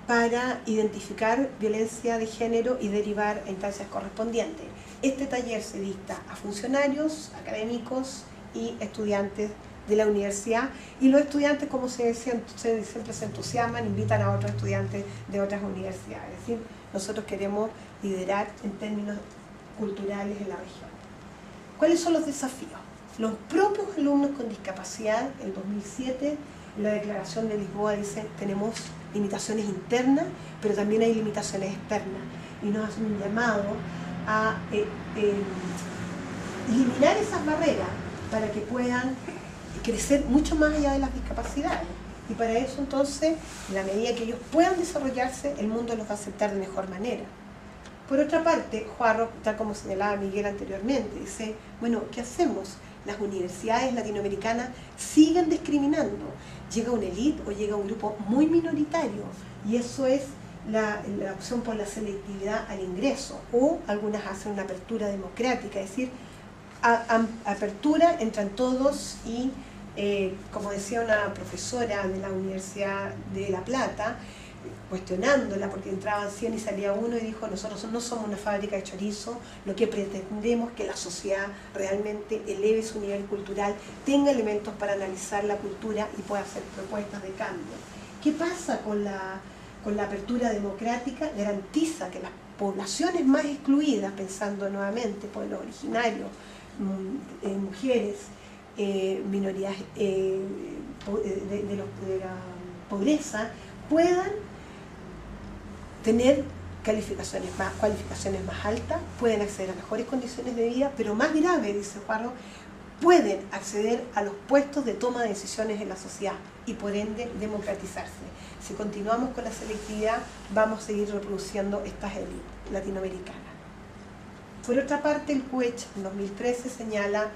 para identificar violencia de género y derivar a instancias correspondientes. Este taller se dicta a funcionarios, académicos y estudiantes de la universidad, y los estudiantes, como se decía, siempre se entusiasman, invitan a otros estudiantes de otras universidades. Es decir, nosotros queremos liderar en términos culturales en la región. ¿Cuáles son los desafíos? Los propios alumnos con discapacidad, en 2007, en la Declaración de Lisboa dice, tenemos limitaciones internas, pero también hay limitaciones externas, y nos hacen un llamado a eliminar esas barreras para que puedan crecer mucho más allá de las discapacidades. Y para eso, entonces, en la medida que ellos puedan desarrollarse, el mundo los va a aceptar de mejor manera. Por otra parte, Juarro, tal como señalaba Miguel anteriormente, dice, bueno, ¿qué hacemos? Las universidades latinoamericanas siguen discriminando. Llega una élite o llega un grupo muy minoritario, y eso es la opción por la selectividad al ingreso, o algunas hacen una apertura democrática, es decir, apertura, entran todos, y como decía una profesora de la Universidad de La Plata, cuestionándola, porque entraban 100 y salía uno y dijo, nosotros no somos una fábrica de chorizo, lo que pretendemos es que la sociedad realmente eleve su nivel cultural, tenga elementos para analizar la cultura y pueda hacer propuestas de cambio. ¿Qué pasa con la apertura democrática? Garantiza que las poblaciones más excluidas, pensando nuevamente, pueblos originarios, mujeres, minorías de la pobreza, puedan tener cualificaciones más altas, pueden acceder a mejores condiciones de vida, pero más grave, dice Juarro, pueden acceder a los puestos de toma de decisiones en la sociedad y por ende democratizarse. Si continuamos con la selectividad, vamos a seguir reproduciendo estas élites latinoamericanas. Por otra parte, el CUECH en 2013 señala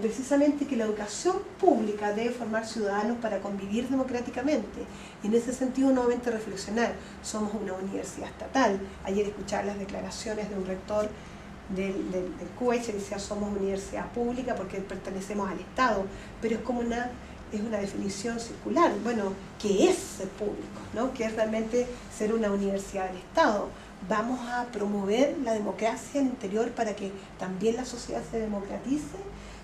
precisamente que la educación pública debe formar ciudadanos para convivir democráticamente. Y en ese sentido, nuevamente reflexionar, somos una universidad estatal. Ayer escuchaba las declaraciones de un rector del CUECH, que decía somos universidad pública porque pertenecemos al Estado, pero es como una definición circular. Bueno, ¿qué es ser público? ¿No? ¿Qué es realmente ser una universidad del Estado? Vamos a promover la democracia al interior para que también la sociedad se democratice,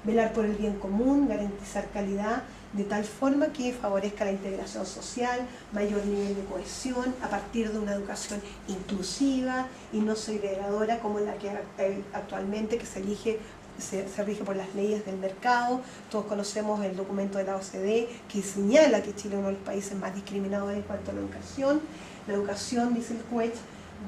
velar por el bien común, garantizar calidad de tal forma que favorezca la integración social, mayor nivel de cohesión a partir de una educación inclusiva y no segregadora como la que hay actualmente, que se rige por las leyes del mercado. Todos conocemos el documento de la OCDE que señala que Chile es uno de los países más discriminados en cuanto a la educación. La educación, dice el CUECH,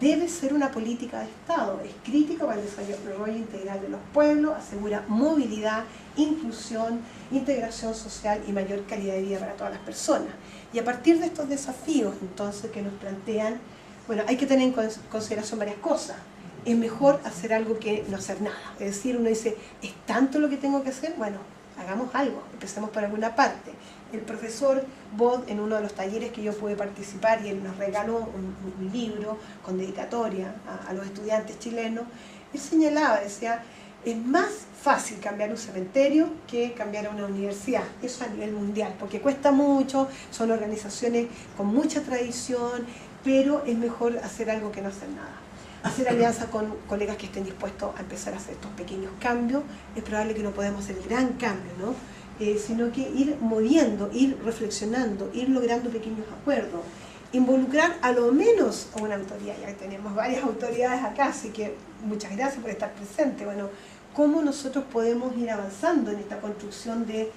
debe ser una política de Estado, es crítica para el desarrollo integral de los pueblos, asegura movilidad, inclusión, integración social y mayor calidad de vida para todas las personas. Y a partir de estos desafíos, entonces, que nos plantean, bueno, hay que tener en consideración varias cosas. Es mejor hacer algo que no hacer nada. Es decir, uno dice, ¿es tanto lo que tengo que hacer? Bueno, hagamos algo, empecemos por alguna parte. El profesor Bod, en uno de los talleres que yo pude participar, y él nos regaló un libro con dedicatoria a los estudiantes chilenos, él señalaba, decía, es más fácil cambiar un cementerio que cambiar una universidad, eso a nivel mundial, porque cuesta mucho, son organizaciones con mucha tradición, pero es mejor hacer algo que no hacer nada. Hacer alianza con colegas que estén dispuestos a empezar a hacer estos pequeños cambios. Es probable que no podamos hacer el gran cambio, ¿no? Sino que ir moviendo, ir reflexionando, ir logrando pequeños acuerdos, involucrar a lo menos a una autoridad. Ya tenemos varias autoridades acá, así que muchas gracias por estar presente. Bueno, ¿cómo nosotros podemos ir avanzando en esta construcción de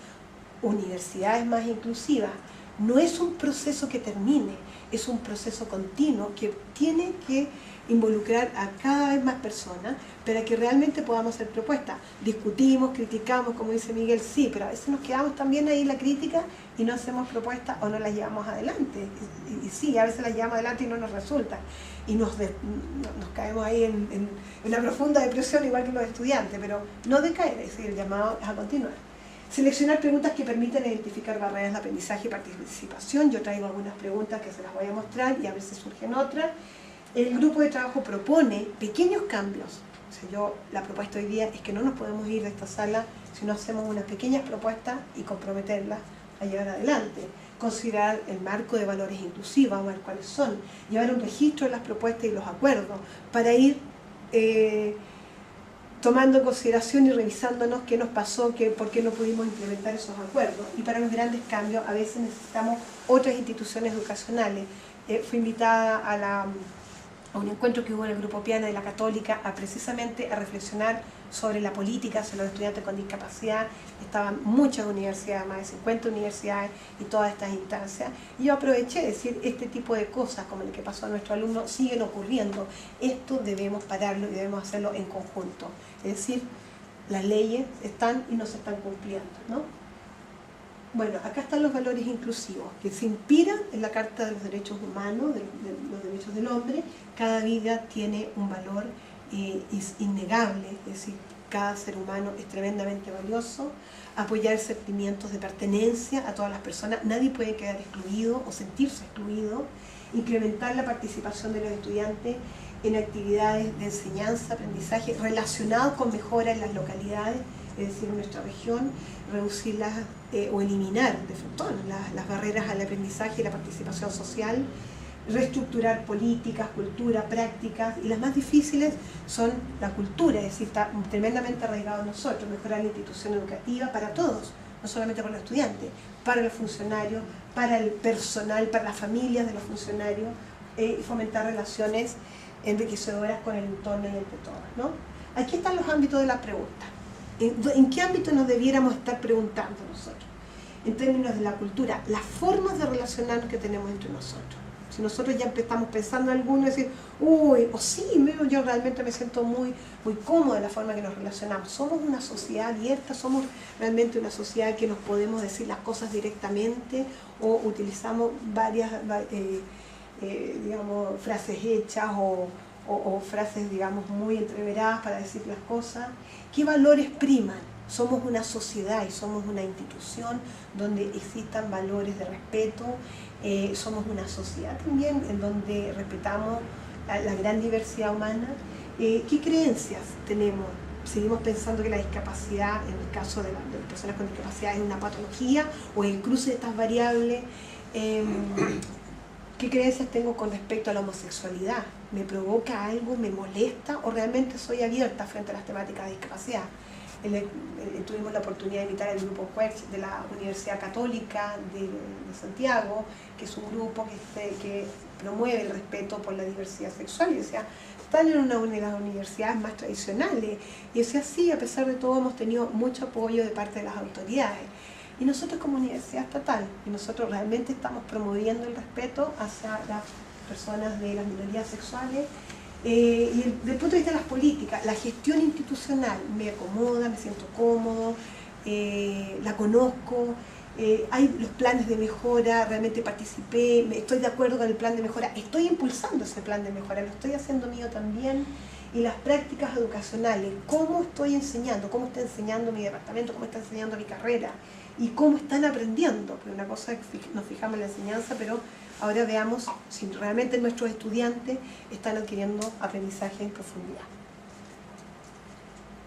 universidades más inclusivas? No es un proceso que termine, es un proceso continuo que tiene que involucrar a cada vez más personas para que realmente podamos hacer propuestas. Discutimos, criticamos, como dice Miguel, sí, pero a veces nos quedamos también ahí en la crítica y no hacemos propuestas o no las llevamos adelante. Y sí, a veces las llevamos adelante y no nos resulta. Y nos caemos ahí en una profunda depresión, igual que los estudiantes, pero no decaer, es decir, el llamado es a continuar. Seleccionar preguntas que permitan identificar barreras de aprendizaje y participación. Yo traigo algunas preguntas que se las voy a mostrar y a ver si surgen otras. El grupo de trabajo propone pequeños cambios. O sea, la propuesta hoy día es que no nos podemos ir de esta sala si no hacemos unas pequeñas propuestas y comprometerlas a llevar adelante. Considerar el marco de valores inclusivos, vamos a ver cuáles son. Llevar un registro de las propuestas y los acuerdos para ir tomando en consideración y revisándonos qué nos pasó, por qué no pudimos implementar esos acuerdos. Y para los grandes cambios a veces necesitamos otras instituciones educacionales. Fui invitada a un encuentro que hubo en el Grupo Piana de la Católica precisamente a reflexionar sobre la política hacia los estudiantes con discapacidad. Estaban muchas universidades, más de 50 universidades y todas estas instancias. Y yo aproveché de decir, este tipo de cosas como el que pasó a nuestro alumno siguen ocurriendo. Esto debemos pararlo y debemos hacerlo en conjunto. Es decir, las leyes están y no se están cumpliendo, ¿no? Bueno, acá están los valores inclusivos, que se inspiran en la Carta de los Derechos Humanos, de los Derechos del Hombre. Cada vida tiene un valor es innegable, es decir, cada ser humano es tremendamente valioso. Apoyar sentimientos de pertenencia a todas las personas, nadie puede quedar excluido o sentirse excluido. Incrementar la participación de los estudiantes en actividades de enseñanza, aprendizaje relacionados con mejoras en las localidades, es decir, en nuestra región, reducirlas o eliminar las barreras al aprendizaje y la participación social, reestructurar políticas, cultura, prácticas, y las más difíciles son la cultura, es decir, está tremendamente arraigado en nosotros, mejorar la institución educativa para todos, no solamente para los estudiantes, para los funcionarios, para el personal, para las familias de los funcionarios, y fomentar relaciones enriquecedoras con el entorno y entre todos, ¿no? Aquí están los ámbitos de la pregunta. ¿En qué ámbito nos debiéramos estar preguntando nosotros? En términos de la cultura, las formas de relacionarnos que tenemos entre nosotros. Si nosotros ya estamos pensando en alguno y decir, uy, o sí, yo realmente me siento muy cómodo en la forma que nos relacionamos. Somos una sociedad abierta, somos realmente una sociedad que nos podemos decir las cosas directamente, o utilizamos varias digamos, frases hechas o frases, digamos, muy entreveradas para decir las cosas. ¿Qué valores priman? Somos una sociedad y somos una institución donde existan valores de respeto. Somos una sociedad también en donde respetamos la gran diversidad humana. ¿Qué creencias tenemos? Seguimos pensando que la discapacidad, en el caso de las personas con discapacidad, es una patología o el cruce de estas variables. ¿Qué creencias tengo con respecto a la homosexualidad? ¿Me provoca algo? ¿Me molesta? ¿O realmente soy abierta frente a las temáticas de discapacidad? Tuvimos la oportunidad de invitar al grupo Querch de la Universidad Católica de Santiago, que es un grupo que promueve el respeto por la diversidad sexual. Y decía, están en una de las universidades más tradicionales. Y decía, sí, a pesar de todo hemos tenido mucho apoyo de parte de las autoridades. Y nosotros como universidad estatal, y nosotros realmente estamos promoviendo el respeto hacia las personas de las minorías sexuales. Y desde el punto de vista de las políticas, la gestión institucional me acomoda, me siento cómodo, la conozco, hay los planes de mejora, realmente participé, estoy de acuerdo con el plan de mejora, estoy impulsando ese plan de mejora, lo estoy haciendo mío también. Y las prácticas educacionales, cómo estoy enseñando, cómo está enseñando mi departamento, cómo está enseñando mi carrera y cómo están aprendiendo, porque una cosa es que nos fijamos en la enseñanza, pero ahora veamos si realmente nuestros estudiantes están adquiriendo aprendizaje en profundidad.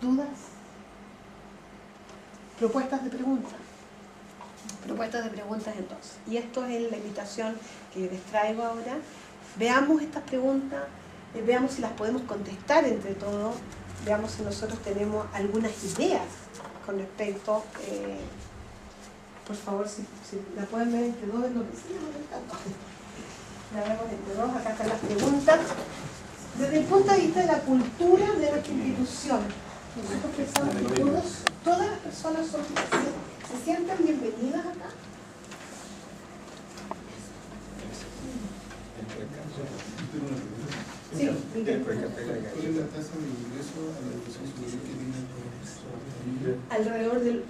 ¿Dudas? ¿Propuestas de preguntas? Propuestas de preguntas entonces. Y esto es la invitación que les traigo ahora. Veamos estas preguntas, veamos si las podemos contestar entre todos, veamos si nosotros tenemos algunas ideas con respecto. Por favor, si la pueden ver entre dos, es lo que sí, la vemos entre dos, acá están las preguntas. Desde el punto de vista de la cultura de nuestra institución, nosotros pensamos que todas las personas se sienten bienvenidas acá. Sí, ¿Cuál es la tasa de ingreso a la educación superior que tiene? Alrededor del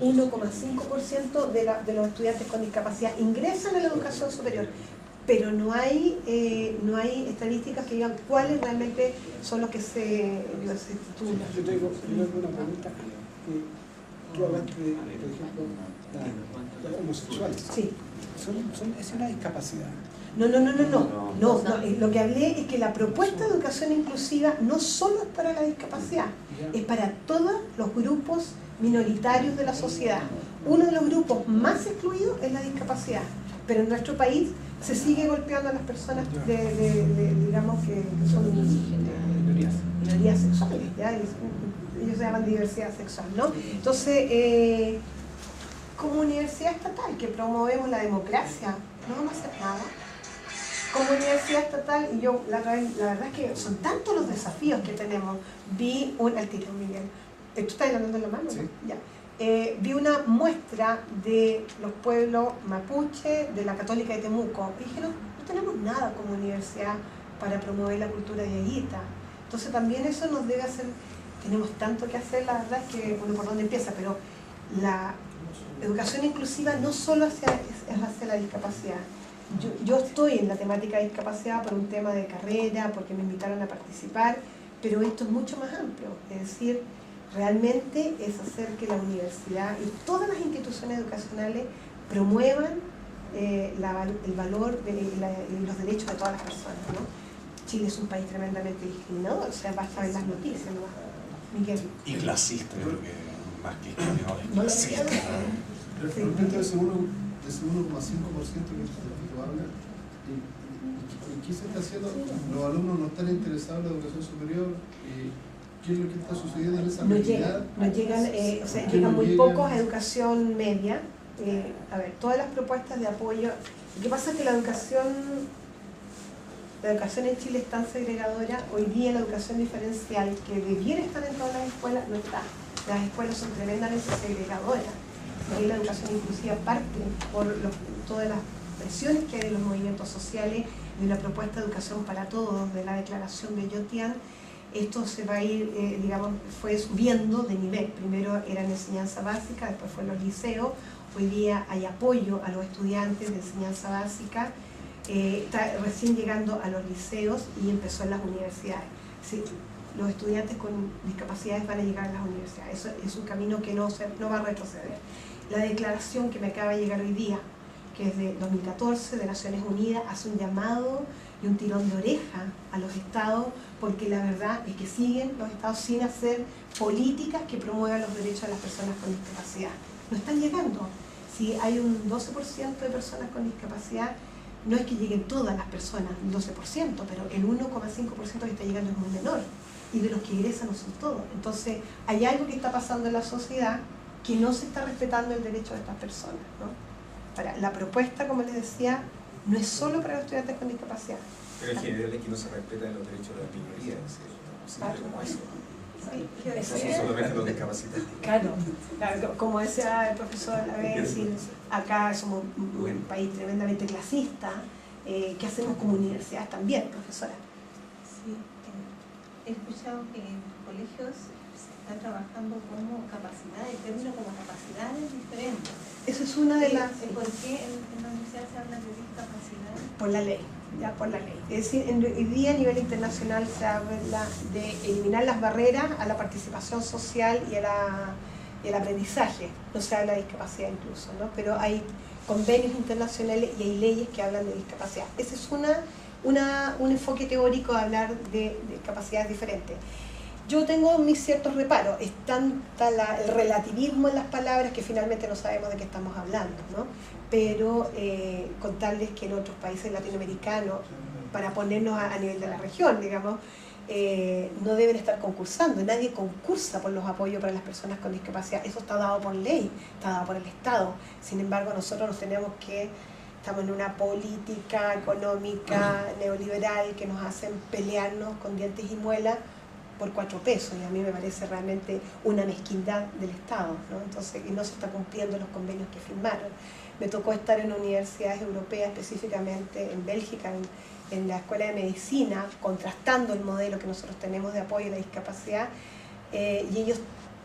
1,5% de los estudiantes con discapacidad ingresan a la educación superior, pero no hay estadísticas que digan cuáles realmente son los que se titulan. Yo tengo una pregunta. Tú hablaste de, por ejemplo, los homosexuales. Sí. ¿Es una discapacidad? No. Lo que hablé es que la propuesta de educación inclusiva no solo es para la discapacidad, es para todos los grupos minoritarios de la sociedad. Uno de los grupos más excluidos es la discapacidad, pero en nuestro país se sigue golpeando a las personas digamos que son minorías sexuales, ¿ya? Ellos se llaman diversidad sexual, ¿no? Entonces, como universidad estatal que promovemos la democracia, no vamos a hacer nada. Como universidad estatal, y yo la verdad es que son tantos los desafíos que tenemos. Vi al tiro, Miguel. ¿Tú estás levantando la mano? Sí. Ya. Vi una muestra de los pueblos mapuche de la Católica de Temuco. Y dije, no tenemos nada como universidad para promover la cultura diaguita. Entonces también eso nos debe hacer, tenemos tanto que hacer, la verdad es que, bueno, por dónde empieza, pero la educación inclusiva no solo es hacia la discapacidad. Yo estoy en la temática de discapacidad por un tema de carrera, porque me invitaron a participar, pero esto es mucho más amplio, es decir, realmente es hacer que la universidad y todas las instituciones educacionales promuevan el valor y los derechos de todas las personas, ¿no? Chile es un país tremendamente discriminador, o sea, basta ver las noticias, ¿no? Miguel. Y clasista, creo que más que discriminador, es No lo clasista. Respecto de ese 1,5% que habla, qué se está haciendo? Los alumnos no están interesados en la educación superior. ¿Qué es lo que está sucediendo en esa realidad? No llegan, o sea, llegan muy pocos a educación media. A ver, todas las propuestas de apoyo. Lo que pasa es que la educación en Chile es tan segregadora. Hoy día la educación diferencial, que debiera estar en todas las escuelas, no está. Las escuelas son tremendamente segregadoras. Hoy la educación inclusiva parte por todas las presiones que hay de los movimientos sociales, de la propuesta de educación para todos, de la declaración de Yotian. Esto se va a ir, digamos, fue subiendo de nivel. Primero era en enseñanza básica, después fue en los liceos. Hoy día hay apoyo a los estudiantes de enseñanza básica. Está recién llegando a los liceos y empezó en las universidades. Sí, los estudiantes con discapacidades van a llegar a las universidades. Eso es un camino que no va a retroceder. La declaración que me acaba de llegar hoy día, que es de 2014 de Naciones Unidas, hace un llamado y un tirón de oreja a los estados, porque la verdad es que siguen los estados sin hacer políticas que promuevan los derechos de las personas con discapacidad. No están llegando. Si hay un 12% de personas con discapacidad, no es que lleguen todas las personas, un 12%, pero el 1,5% que está llegando es muy menor, y de los que egresan no son todos. Entonces, hay algo que está pasando en la sociedad que no se está respetando el derecho de estas personas, ¿no? Para, la propuesta, como les decía, no es solo para los estudiantes con discapacidad. Pero en general es que no se respetan los derechos de las minorías, simple como eso. Sí, solamente los discapacitados. Claro, como decía el profesor Lavés, acá somos un país tremendamente clasista. ¿Qué hacemos como universidades también, profesora? Sí, he escuchado que en colegios se está trabajando como capacidades, término como capacidades diferentes. Eso es una de las... ¿Por qué en la universidad se habla de discapacidades? Por la ley. Ya por la ley. Es decir, hoy día a nivel internacional se habla de eliminar las barreras a la participación social y al aprendizaje. No se habla de discapacidad incluso, ¿no? Pero hay convenios internacionales y hay leyes que hablan de discapacidad. Ese es un enfoque teórico de hablar de capacidades diferentes. Yo tengo mis ciertos reparos. Es tanta el relativismo en las palabras que finalmente no sabemos de qué estamos hablando, ¿no? Pero contarles que en otros países latinoamericanos, para ponernos a nivel de la región, digamos, no deben estar concursando. Nadie concursa por los apoyos para las personas con discapacidad. Eso está dado por ley, está dado por el Estado. Sin embargo, nosotros nos tenemos que... Estamos en una política económica neoliberal que nos hacen pelearnos con dientes y muelas por 4 pesos, y a mí me parece realmente una mezquindad del Estado, ¿no? Entonces, y no se está cumpliendo los convenios que firmaron. Me tocó estar en universidades europeas, específicamente en Bélgica, en la Escuela de Medicina, contrastando el modelo que nosotros tenemos de apoyo a la discapacidad, y ellos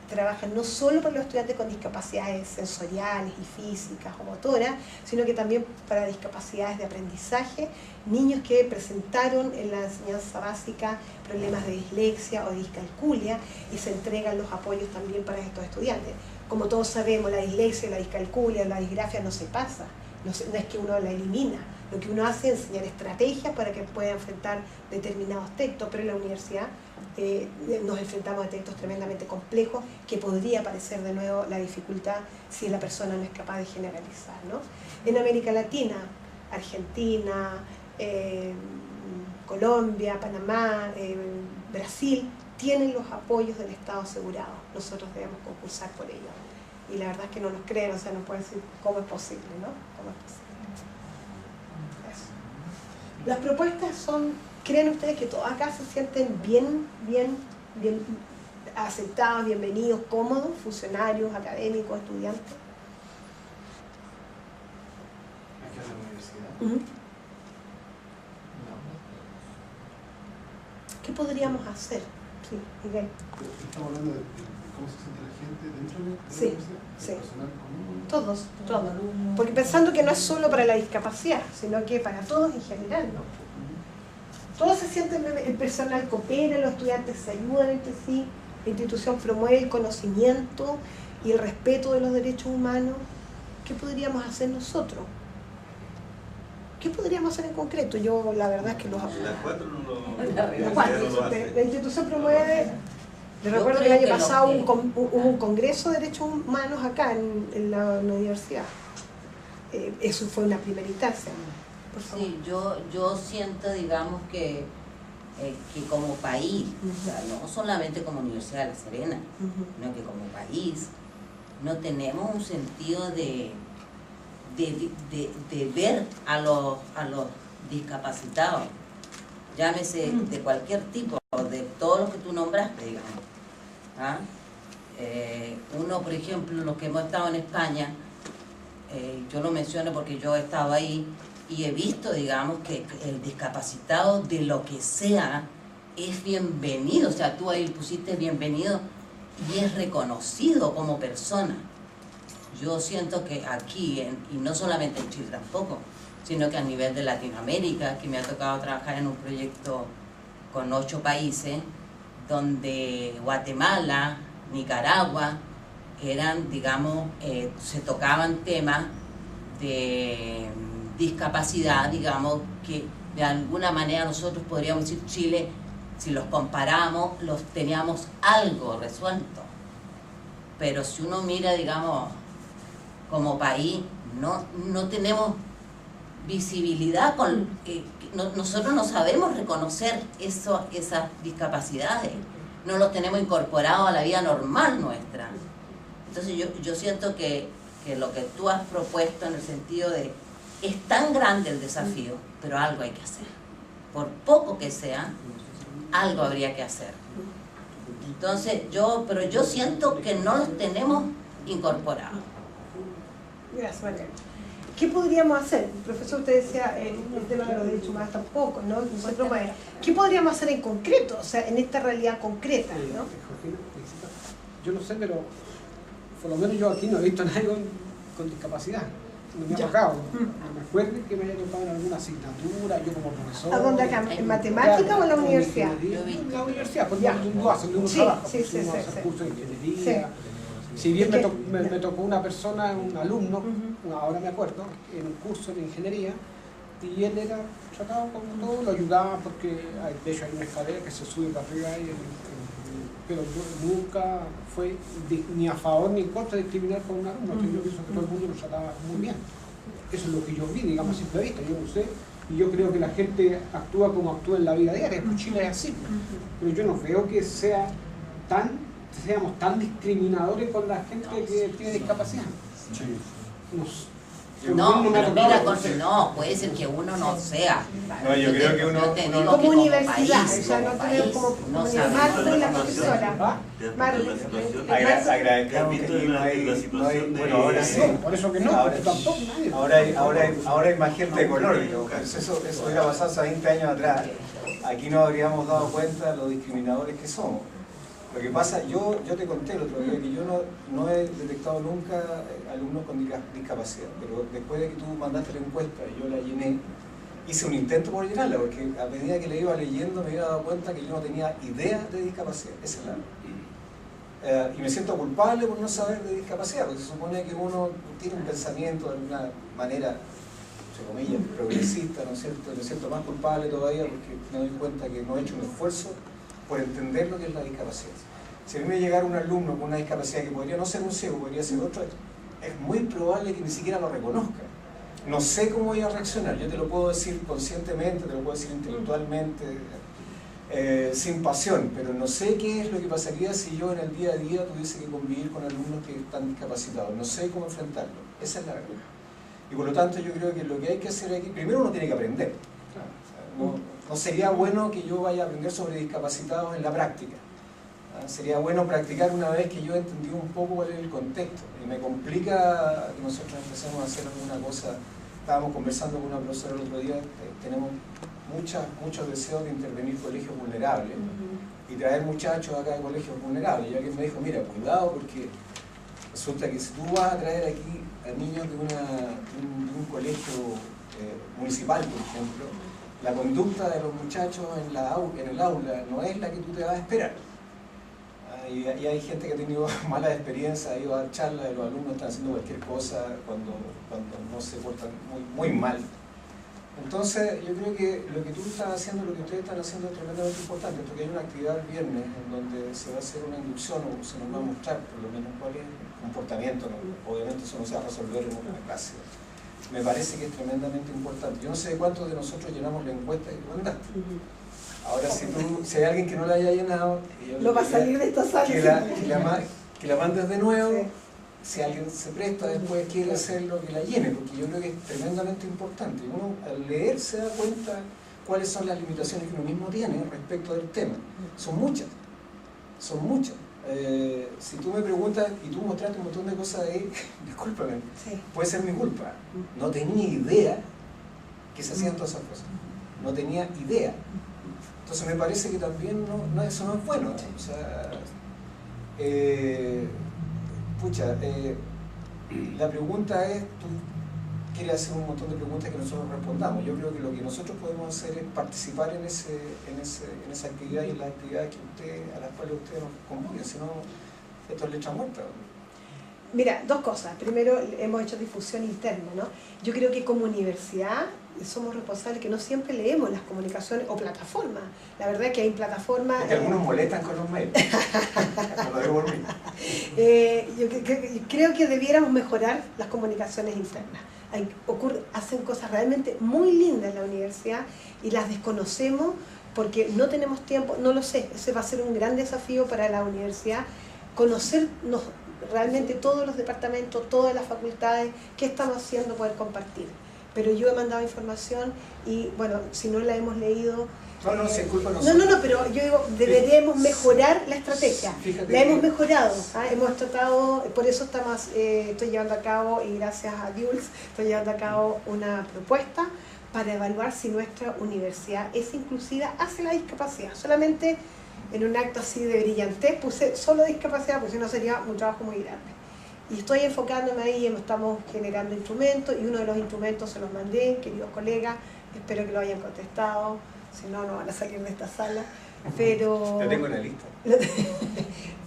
trabajan no solo para los estudiantes con discapacidades sensoriales y físicas o motoras, sino que también para discapacidades de aprendizaje, niños que presentaron en la enseñanza básica problemas de dislexia o discalculia, y se entregan los apoyos también para estos estudiantes. Como todos sabemos, la dislexia, la discalculia, la disgrafia no se pasa, no es que uno la elimina. Lo que uno hace es enseñar estrategias para que pueda enfrentar determinados textos, pero en la universidad nos enfrentamos a textos tremendamente complejos que podría aparecer de nuevo la dificultad si la persona no es capaz de generalizar, ¿no? En América Latina, Argentina, Colombia, Panamá, Brasil, tienen los apoyos del Estado asegurados. Nosotros debemos concursar por ellos. Y la verdad es que no nos creen, o sea, no pueden decir cómo es posible, ¿no? ¿Cómo es posible? Eso. Las propuestas son, ¿creen ustedes que todos acá se sienten bien aceptados, bienvenidos, cómodos, funcionarios, académicos, estudiantes? ¿Aquí en la universidad? ¿Qué podríamos hacer? Sí, Miguel. Estamos hablando de cómo se siente la gente dentro de la Sí, universidad, sí. el personal común. Todos. Porque pensando que no es solo para la discapacidad, sino que para todos en general, ¿no? Todos se sienten, el personal coopera, los estudiantes se ayudan entre sí, la institución promueve el conocimiento y el respeto de los derechos humanos. ¿Qué podríamos hacer nosotros? ¿Qué podríamos hacer en concreto? Yo la verdad es que los... Las 4 no lo, Las 4, no lo hace. la institución promueve... Yo recuerdo que el año pasado hubo un congreso de derechos humanos acá en la universidad. Eso fue una primera instancia. por favor. Sí, yo siento, digamos, que como país, o sea, no solamente como Universidad de La Serena, sino que como país, no tenemos un sentido de ver a los discapacitados, llámese de cualquier tipo, de todos los que tú nombraste, digamos. ¿Ah? Uno, por ejemplo, los que hemos estado en España, yo lo menciono porque yo he estado ahí y he visto, digamos, que el discapacitado de lo que sea es bienvenido, o sea, tú ahí pusiste bienvenido y es reconocido como persona. Yo siento que aquí, y no solamente en Chile tampoco, sino que a nivel de Latinoamérica, que me ha tocado trabajar en un proyecto con 8 países, donde Guatemala, Nicaragua, eran, digamos, se tocaban temas de discapacidad, digamos, que de alguna manera nosotros podríamos decir Chile, si los comparamos, los teníamos algo resuelto. Pero si uno mira, digamos, como país, no tenemos visibilidad, nosotros no sabemos reconocer esas discapacidades, no los tenemos incorporados a la vida normal nuestra. Entonces yo siento que lo que tú has propuesto en el sentido de, es tan grande el desafío, pero algo hay que hacer. Por poco que sea, algo habría que hacer. Entonces pero yo siento que no los tenemos incorporados. Gracias, María. ¿Qué podríamos hacer? Profesor, usted decía el tema de los derechos humanos tampoco, ¿no? Nosotros, ¿qué podríamos hacer en concreto? O sea, en esta realidad concreta, ¿no? Yo no sé, pero por lo menos yo aquí no he visto a nadie con discapacidad. No me ha tocado. No me acuerdo que me haya tocado en alguna asignatura, yo como profesor. ¿A dónde acá? ¿En matemática o en la universidad? En la universidad, porque uno hace un trabajo, uno hace cursos de ingeniería. Si bien me tocó una persona, un alumno, ahora me acuerdo, en un curso de ingeniería, y él era tratado como todo, lo ayudaba porque de hecho hay una escalera que se sube para arriba, pero nunca fue ni a favor ni en contra de discriminar con un alumno, yo pienso que todo el mundo lo trataba muy bien. Eso es lo que yo vi, digamos, a simple vista, yo no sé, y yo creo que la gente actúa como actúa en la vida diaria, pues Chile es así, pero yo no veo que seamos tan discriminadores con la gente que tiene discapacidad. No, puede ser que uno no sea. No, yo creo que uno como universidad, país, o sea, no tenemos como Marco y la profesora. agradezcamos que aquí no hay, bueno, ahora sí. Por eso que no, tampoco nadie. Ahora hay más gente de color, digamos. Eso hubiera pasado hace 20 años atrás. Aquí nos habríamos dado cuenta de los discriminadores que somos. Lo que pasa, yo te conté el otro día que yo no he detectado nunca alumnos con discapacidad, pero después de que tú mandaste la encuesta y yo la llené, hice un intento por llenarla, porque a medida que la iba leyendo me había dado cuenta que yo no tenía idea de discapacidad, esa es la y me siento culpable por no saber de discapacidad, porque se supone que uno tiene un pensamiento de alguna manera, entre comillas, progresista, ¿no es cierto? Me siento más culpable todavía porque me doy cuenta que no he hecho un esfuerzo por entender lo que es la discapacidad. Si a mí me llegara un alumno con una discapacidad que podría no ser un ciego, podría ser otro, es muy probable que ni siquiera lo reconozca. No sé cómo voy a reaccionar, yo te lo puedo decir conscientemente, te lo puedo decir intelectualmente, sin pasión, pero no sé qué es lo que pasaría si yo en el día a día tuviese que convivir con alumnos que están discapacitados. No sé cómo enfrentarlo, esa es la realidad. Y por lo tanto yo creo que lo que hay que hacer aquí, primero uno tiene que aprender. No sería bueno que yo vaya a aprender sobre discapacitados en la práctica. Sería bueno practicar una vez que yo he entendido un poco cuál es el contexto. Y me complica que nosotros empecemos a hacer alguna cosa. Estábamos conversando con una profesora el otro día, tenemos muchos deseos de intervenir colegios vulnerables y traer muchachos acá de colegios vulnerables. Y alguien me dijo, mira, cuidado porque resulta que si tú vas a traer aquí a niños de un colegio municipal, por ejemplo, la conducta de los muchachos en el aula no es la que tú te vas a esperar. Y hay gente que ha tenido malas experiencias, ha ido a dar charlas de los alumnos están haciendo cualquier cosa cuando no se portan muy mal. Entonces, yo creo que lo que tú estás haciendo, lo que ustedes están haciendo es tremendamente importante, porque hay una actividad el viernes en donde se va a hacer una inducción o se nos va a mostrar por lo menos cuál es el comportamiento, ¿no? Obviamente eso no se va a resolver en una clase. me parece que es tremendamente importante. Yo no sé cuántos de nosotros llenamos la encuesta que tú mandaste. Ahora, si hay alguien que no la haya llenado, no va a salir de esta sala. Que la mandes de nuevo. Sí. Si alguien se presta después, quiere hacerlo, que la llene, porque yo creo que es tremendamente importante. Uno al leer se da cuenta cuáles son las limitaciones que uno mismo tiene respecto del tema. Son muchas, son muchas. Si tú me preguntas y tú mostraste un montón de cosas ahí, discúlpame, Sí. puede ser mi culpa. No tenía idea que se hacían todas esas cosas. No tenía idea. Entonces me parece que también eso no es bueno. O sea, la pregunta es, tú quieres hacer un montón de preguntas que nosotros respondamos. Yo creo que lo que nosotros podemos hacer es participar en esa actividad y en las actividades a las cuales ustedes nos convoquen, si no, esto es letra muerta. Mira, dos cosas. Primero, hemos hecho difusión interna, ¿no? Yo creo que como universidad somos responsables que no siempre leemos las comunicaciones o plataformas. La verdad es que hay plataformas... Es que algunos molestan con los mails. Lo digo por mí. Yo creo que debiéramos mejorar las comunicaciones internas. Hacen cosas realmente muy lindas en la universidad y las desconocemos porque no tenemos tiempo, no lo sé. Ese va a ser un gran desafío para la universidad, conocernos realmente todos los departamentos, todas las facultades, qué estamos haciendo, poder compartir. Pero yo he mandado información y, bueno, si no la hemos leído... No, se culpa no, pero yo digo, deberíamos mejorar la estrategia. La hemos mejorado, hemos tratado, por eso estoy llevando a cabo, y gracias a Jules, estoy llevando a cabo una propuesta para evaluar si nuestra universidad es inclusiva hacia la discapacidad. Solamente en un acto así de brillantez puse solo discapacidad, porque si no sería un trabajo muy grande. Y estoy enfocándome ahí, estamos generando instrumentos, y uno de los instrumentos se los mandé, queridos colegas, espero que lo hayan contestado, si no, no van a salir de esta sala. Pero... Yo tengo la lista.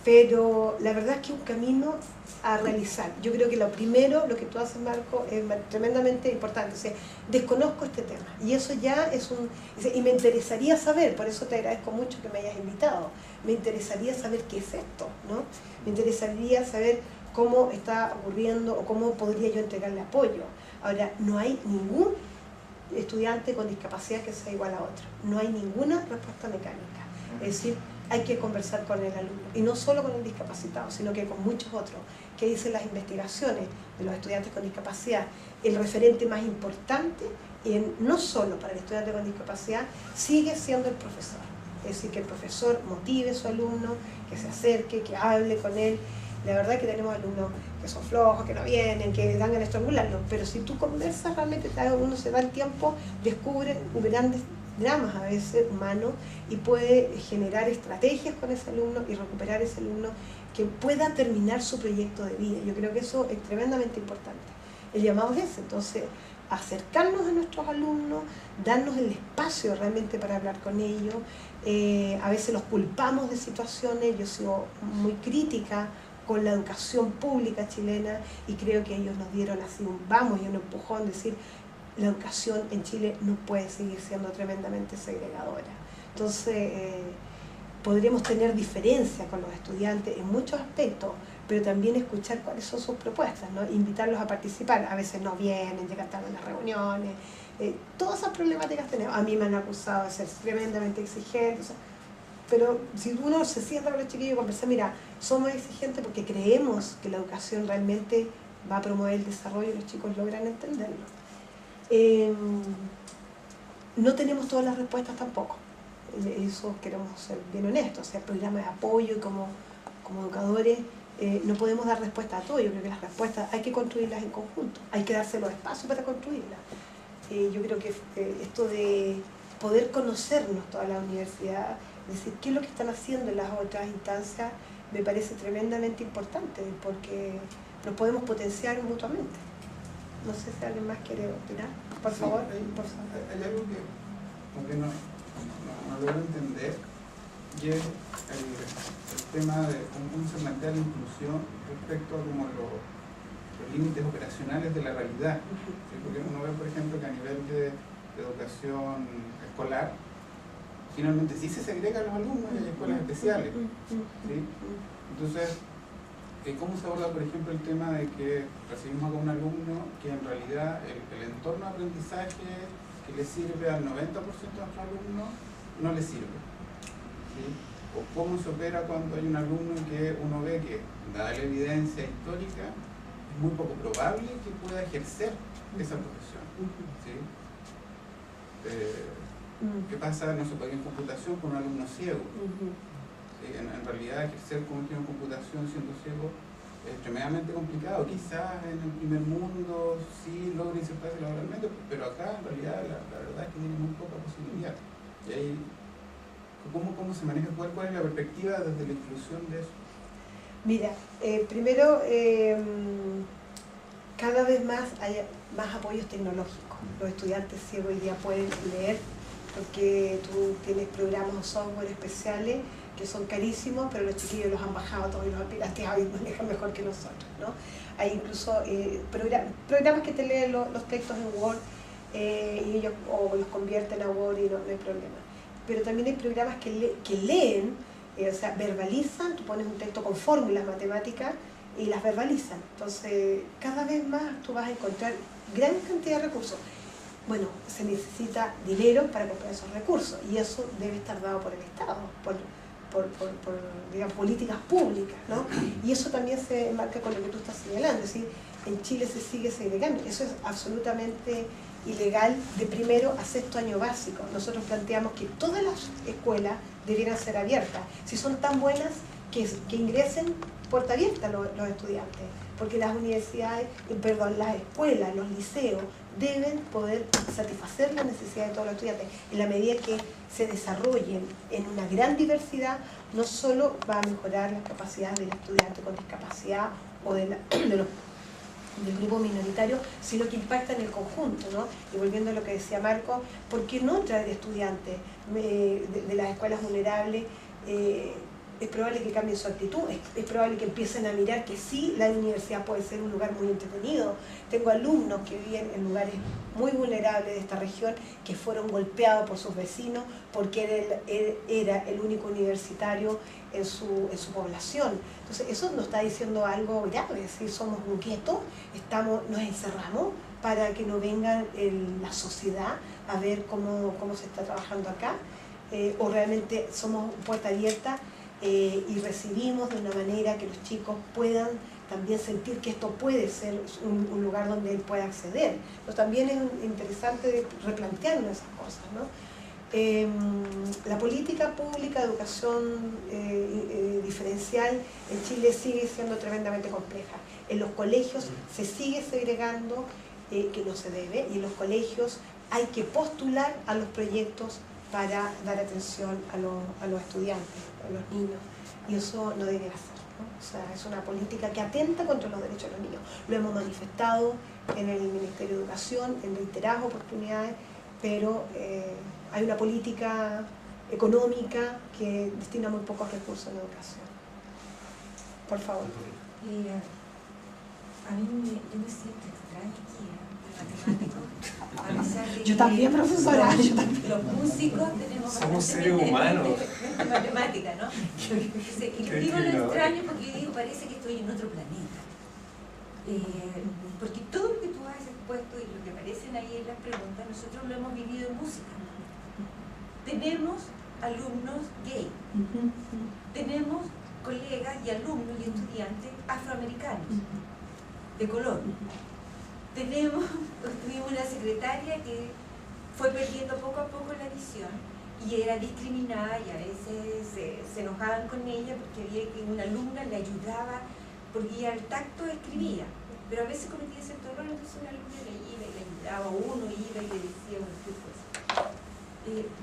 Pero la verdad es que es un camino a realizar. Yo creo que lo primero, lo que tú haces, Marco, es tremendamente importante. O sea, desconozco este tema y eso ya es y me interesaría saber, por eso te agradezco mucho que me hayas invitado, me interesaría saber qué es esto, ¿no? Me interesaría saber cómo está ocurriendo o cómo podría yo entregarle apoyo. Ahora, no hay ningún estudiante con discapacidad que sea igual a otro. No hay ninguna respuesta mecánica. Es decir, hay que conversar con el alumno. Y no solo con el discapacitado, sino que con muchos otros. ¿Qué dicen las investigaciones de los estudiantes con discapacidad? El referente más importante, no solo para el estudiante con discapacidad, sigue siendo el profesor. Es decir, que el profesor motive a su alumno, que se acerque, que hable con él. La verdad es que tenemos alumnos que son flojos, que no vienen, que dan ganas de estrangularlo, pero si tú conversas realmente, uno se da el tiempo, descubre grandes dramas a veces humanos y puede generar estrategias con ese alumno y recuperar ese alumno que pueda terminar su proyecto de vida. Yo creo que eso es tremendamente importante. El llamado es ese, entonces acercarnos a nuestros alumnos, darnos el espacio realmente para hablar con ellos. A veces los culpamos de situaciones, yo sigo muy crítica con la educación pública chilena y creo que ellos nos dieron así un vamos y un empujón, decir, la educación en Chile no puede seguir siendo tremendamente segregadora. Entonces, podríamos tener diferencias con los estudiantes en muchos aspectos, pero también escuchar cuáles son sus propuestas, ¿no? Invitarlos a participar. A veces no vienen, llegan tarde a las reuniones, todas esas problemáticas tenemos. A mí me han acusado de ser tremendamente exigente, o sea, pero si uno se sienta con los chiquillos y conversa, mira, somos exigentes porque creemos que la educación realmente va a promover el desarrollo y los chicos logran entenderlo. No tenemos todas las respuestas tampoco, eso queremos ser bien honestos, o sea, programas de apoyo y como educadores no podemos dar respuesta a todo. Yo creo que las respuestas hay que construirlas en conjunto, hay que darse los espacios para construirlas. Yo creo que esto de poder conocernos toda la universidad, decir qué es lo que están haciendo en las otras instancias, me parece tremendamente importante porque nos podemos potenciar mutuamente. No sé si alguien más quiere opinar, por favor. Hay algo que no logro entender, y es el tema de cómo se plantea la inclusión respecto a como los límites operacionales de la realidad. ¿Sí? Porque uno ve, por ejemplo, que a nivel de educación escolar, finalmente sí se segregan los alumnos y hay escuelas especiales. ¿Sí? Entonces, ¿cómo se aborda, por ejemplo, el tema de que recibimos a un alumno que en realidad el entorno de aprendizaje que le sirve al 90% de nuestros alumnos no le sirve? ¿Sí? O cómo se opera cuando hay un alumno que uno ve que, dada la evidencia histórica, es muy poco probable que pueda ejercer esa profesión. ¿Sí? ¿Qué pasa, no se puede en computación con un alumno ciego? ¿Sí? En realidad ejercer como ingeniero en computación siendo ciego es extremadamente complicado. Quizás en el primer mundo sí logra insertarse laboralmente, pero acá en realidad la verdad es que tiene muy poca posibilidad. Y ahí, ¿cómo se maneja? ¿Cuál es la perspectiva desde la inclusión de eso? Mira, primero, cada vez más hay más apoyos tecnológicos. Los estudiantes ciegos hoy día pueden leer porque tú tienes programas o software especiales que son carísimos, pero los chiquillos los han bajado todos y los han pirateado y manejan mejor que nosotros, ¿no? Hay incluso programas que te leen los textos en Word y ellos o los convierten a Word y no hay problema. Pero también hay programas que leen, o sea, verbalizan, tú pones un texto con fórmulas matemáticas y las verbalizan. Entonces, cada vez más tú vas a encontrar gran cantidad de recursos. Bueno, se necesita dinero para comprar esos recursos y eso debe estar dado por el Estado, por digamos, políticas públicas, ¿no? Y eso también se enmarca con lo que tú estás señalando, es decir, en Chile se sigue segregando, eso es absolutamente ilegal de primero a sexto año básico. Nosotros planteamos que todas las escuelas debieran ser abiertas, si son tan buenas que ingresen puerta abierta los estudiantes, porque las universidades, las escuelas, los liceos deben poder satisfacer las necesidades de todos los estudiantes. En la medida que se desarrollen en una gran diversidad, no solo va a mejorar las capacidades del estudiante con discapacidad o del grupo minoritario, sino que impacta en el conjunto, ¿no? Y volviendo a lo que decía Marco, ¿por qué no traer estudiantes de las escuelas vulnerables? Es probable que cambien su actitud, es probable que empiecen a mirar que sí, la universidad puede ser un lugar muy entretenido. Tengo alumnos que viven en lugares muy vulnerables de esta región que fueron golpeados por sus vecinos porque era el único universitario en su población. Entonces eso nos está diciendo algo grave, es decir, somos un gueto, nos encerramos para que no vengan la sociedad a ver cómo se está trabajando acá, o realmente somos puerta abierta y recibimos de una manera que los chicos puedan también sentir que esto puede ser un lugar donde él pueda acceder. Entonces también es interesante replantearnos esas cosas, ¿no? La política pública de educación diferencial en Chile sigue siendo tremendamente compleja. En los colegios se sigue segregando, que no se debe, y en los colegios hay que postular a los proyectos para dar atención a los estudiantes, a los niños, y eso no debe hacer, ¿no? O sea, es una política que atenta contra los derechos de los niños. Lo hemos manifestado en el Ministerio de Educación en reiteradas oportunidades, pero hay una política económica que destina muy pocos recursos en educación. Por favor. A mí yo me siento extraña aquí, matemático. Yo también, profesora. Los músicos tenemos somos seres humanos. Matemática, ¿no? Y digo lo extraño porque yo digo, parece que estoy en otro planeta. Porque todo lo que tú has expuesto y lo que aparecen ahí en las preguntas, nosotros lo hemos vivido en música. Tenemos alumnos gay, tenemos colegas y alumnos y estudiantes afroamericanos, de color. Tuvimos una secretaria que fue perdiendo poco a poco la visión y era discriminada y a veces se enojaban con ella porque veía que una alumna le ayudaba, porque ella al tacto escribía, pero a veces cometía cierto error, entonces una alumna le iba y le ayudaba, uno iba y le decía qué cosa.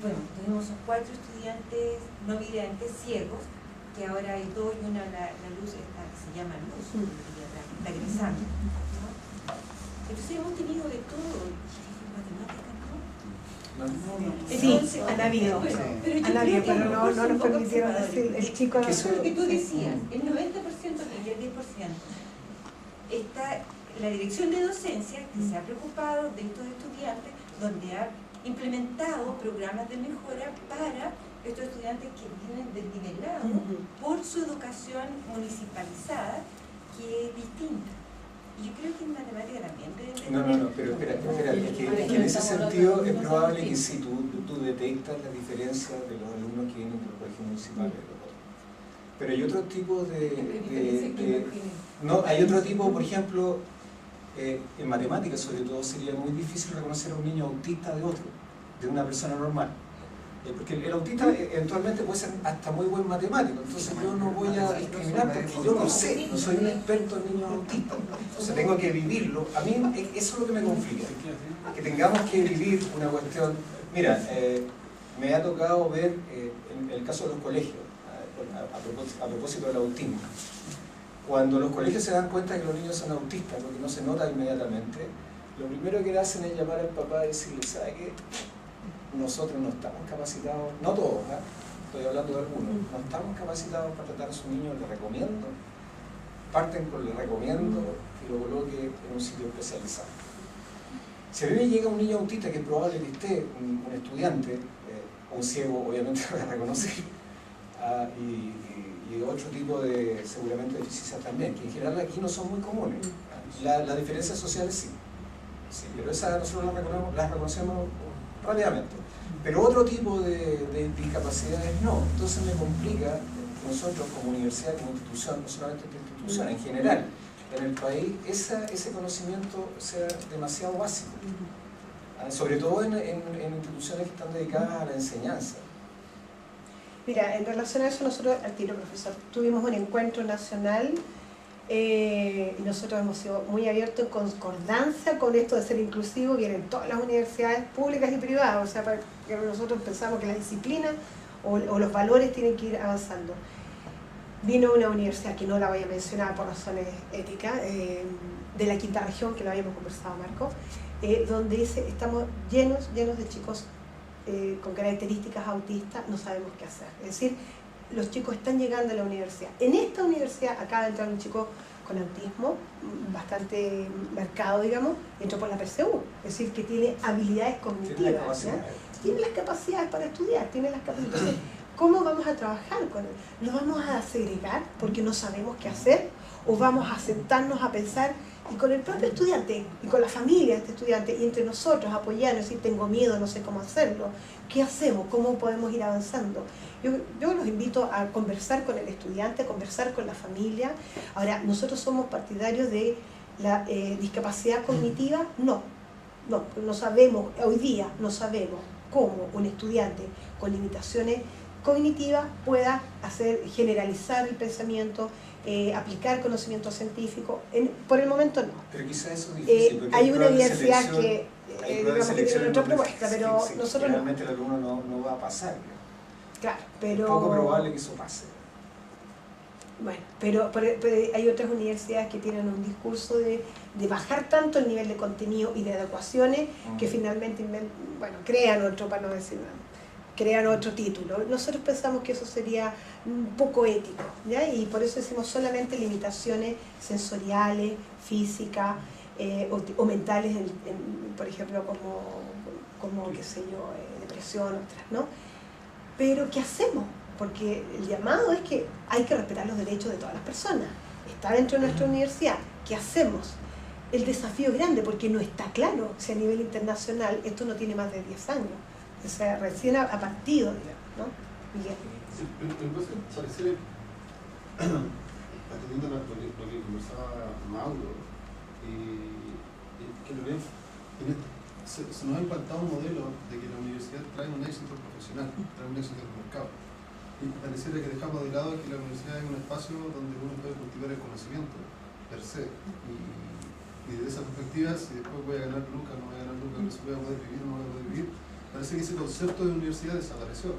Bueno, tenemos 4 estudiantes no videntes ciegos, que ahora hay 2 y una la luz esta, que se llama Luz, está egresando, ¿no? Entonces hemos tenido de todo, matemáticas, ¿no? Sí, han habido, pero no nos permitieron decir el chico. Eso es lo que tú decías, el 90% y el 10%. Está la dirección de docencia que se ha preocupado de estos estudiantes, donde ha implementado programas de mejora para estos estudiantes que vienen desnivelados por su educación municipalizada que es distinta. Y yo creo que en matemática también No, pero espera, es que en ese sentido es probable que si tú detectas la diferencia de los alumnos que vienen del colegio municipal, pero hay otro tipo hay otro tipo, por ejemplo, en matemáticas sobre todo sería muy difícil reconocer a un niño autista de otro, de una persona normal. Porque el autista eventualmente puede ser hasta muy buen matemático, entonces yo no voy a discriminar porque yo no sé, no soy un experto en niños autistas, entonces tengo que vivirlo. A mí eso es lo que me conflicta, que tengamos que vivir una cuestión. Mira, me ha tocado ver en el caso de los colegios, a propósito del autismo, cuando los colegios se dan cuenta de que los niños son autistas, porque no se nota inmediatamente, lo primero que hacen es llamar al papá y decirle, ¿sabe qué? Nosotros no estamos capacitados, no todos, estoy hablando de algunos, no estamos capacitados para tratar a su niño, le recomiendo, parten con le recomiendo y lo coloque en un sitio especializado. Si a mí me llega un niño autista, que es probable que esté un estudiante, un ciego obviamente lo voy a reconocer, y otro tipo de, seguramente, deficiencias también, que en general aquí no son muy comunes. Las diferencias sociales sí, pero esas nosotros las reconocemos rápidamente. Pero otro tipo de discapacidades no. Entonces me complica que nosotros como universidad, como institución, no solamente esta institución, en general, en el país, ese conocimiento sea demasiado básico. Sobre todo en instituciones que están dedicadas a la enseñanza. Mira, en relación a eso nosotros, al tiro, profesor, tuvimos un encuentro nacional y nosotros hemos sido muy abiertos en concordancia con esto de ser inclusivo, vienen todas las universidades públicas y privadas, o sea, porque nosotros pensamos que la disciplina o los valores tienen que ir avanzando. Vino una universidad que no la voy a mencionar por razones éticas, de la quinta región, que lo habíamos conversado, Marco, donde dice, estamos llenos de chicos con características autistas, no sabemos qué hacer. Es decir, los chicos están llegando a la universidad. En esta universidad acaba de entrar un chico con autismo, bastante marcado, digamos, entró por la PSU, es decir, que tiene habilidades cognitivas, tiene las capacidades para estudiar, tiene las capacidades. Entonces, ¿cómo vamos a trabajar con él? ¿Lo vamos a segregar porque no sabemos qué hacer? ¿O vamos a sentarnos a pensar y con el propio estudiante y con la familia de este estudiante y entre nosotros apoyarnos, decir, tengo miedo, no sé cómo hacerlo? ¿Qué hacemos? ¿Cómo podemos ir avanzando? Yo los invito a conversar con el estudiante, a conversar con la familia. Ahora, ¿nosotros somos partidarios de la discapacidad cognitiva? No sabemos, hoy día no sabemos cómo un estudiante con limitaciones cognitivas pueda generalizar el pensamiento, aplicar conocimiento científico. Por el momento no. Pero quizás eso es difícil. Hay una universidad que tiene otra propuesta, pero nosotros realmente el alumno no va a pasar. Claro, pero es poco probable que eso pase. Bueno, pero hay otras universidades que tienen un discurso de bajar tanto el nivel de contenido y de adecuaciones que finalmente crean otro, para no decir nada, crean otro título. Nosotros pensamos que eso sería un poco ético, ¿ya? Y por eso decimos solamente limitaciones sensoriales, físicas o mentales, por ejemplo, como qué sé yo, depresión, otras, ¿no? Pero ¿qué hacemos? Porque el llamado es que hay que respetar los derechos de todas las personas. Está dentro de nuestra universidad. ¿Qué hacemos? El desafío es grande porque no está claro si a nivel internacional esto no tiene más de 10 años. O sea, recién ha partido, digamos, ¿no? Miguel. Entonces, pareciera, atendiendo lo que conversaba Mauro, que en realidad se nos ha implantado un modelo de que la universidad trae un éxito profesional, trae un éxito del mercado. Y pareciera que dejamos de lado que la universidad es un espacio donde uno puede cultivar el conocimiento per se. Y desde esa perspectiva, si después voy a ganar lucas, no voy a ganar lucas, si voy a poder vivir, no voy a poder vivir, parece que ese concepto de universidad desapareció.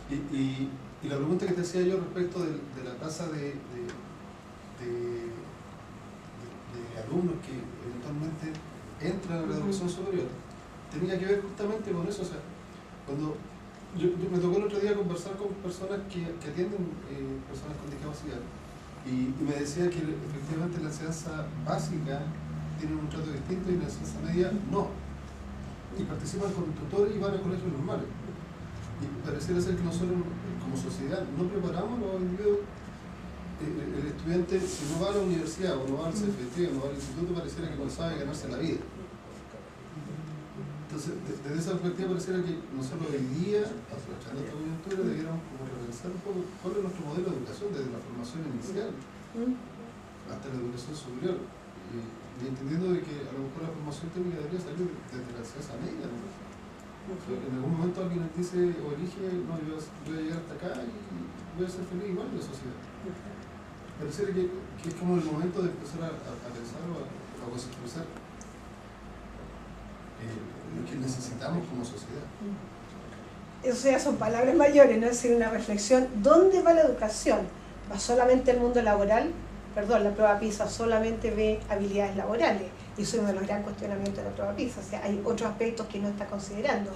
Y la pregunta que te hacía yo respecto de la tasa de alumnos que eventualmente entran a la educación superior, tenía que ver justamente con eso. O sea, cuando yo me tocó el otro día conversar con personas que atienden personas con discapacidad y me decía que efectivamente la enseñanza básica tiene un trato distinto y la enseñanza media no, y participan con tutores y van a colegios normales, y pareciera ser que nosotros como sociedad no preparamos a los individuos el estudiante, si no va a la universidad, o no va al CFT, o no va al instituto, pareciera que no sabe ganarse la vida. Entonces, desde esa perspectiva pareciera que nosotros hoy día, aprovechando esta coyuntura, debiéramos como repensar un poco cuál es nuestro modelo de educación, desde la formación inicial hasta la educación superior. Y entendiendo de que a lo mejor la formación técnica debería salir desde la enseñanza media, ¿no? O sea, en algún momento alguien nos dice o elige, no, yo voy a llegar hasta acá y voy a ser feliz igual en la sociedad. Pareciera que es como el momento de empezar a pensar o a conceptualizar lo que necesitamos como sociedad. Eso ya son palabras mayores, ¿no? Es decir, una reflexión. ¿Dónde va la educación? ¿Va solamente el mundo laboral? Perdón, la prueba PISA solamente ve habilidades laborales. Y eso es uno de los grandes cuestionamientos de la prueba PISA. O sea, hay otros aspectos que no está considerando.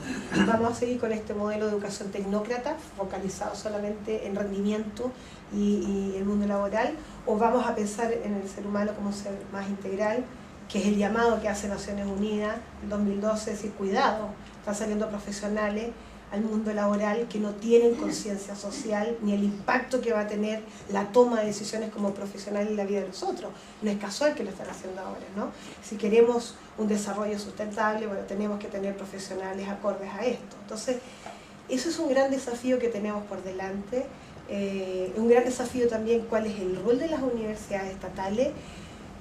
Vamos a seguir con este modelo de educación tecnócrata, focalizado solamente en rendimiento y el mundo laboral, o vamos a pensar en el ser humano como un ser más integral, que es el llamado que hace Naciones Unidas en 2012, es decir, cuidado, están saliendo profesionales al mundo laboral que no tienen conciencia social ni el impacto que va a tener la toma de decisiones como profesional en la vida de los otros. No es casual que lo están haciendo ahora, ¿no? Si queremos un desarrollo sustentable, bueno, tenemos que tener profesionales acordes a esto. Entonces, eso es un gran desafío que tenemos por delante. Un gran desafío también cuál es el rol de las universidades estatales,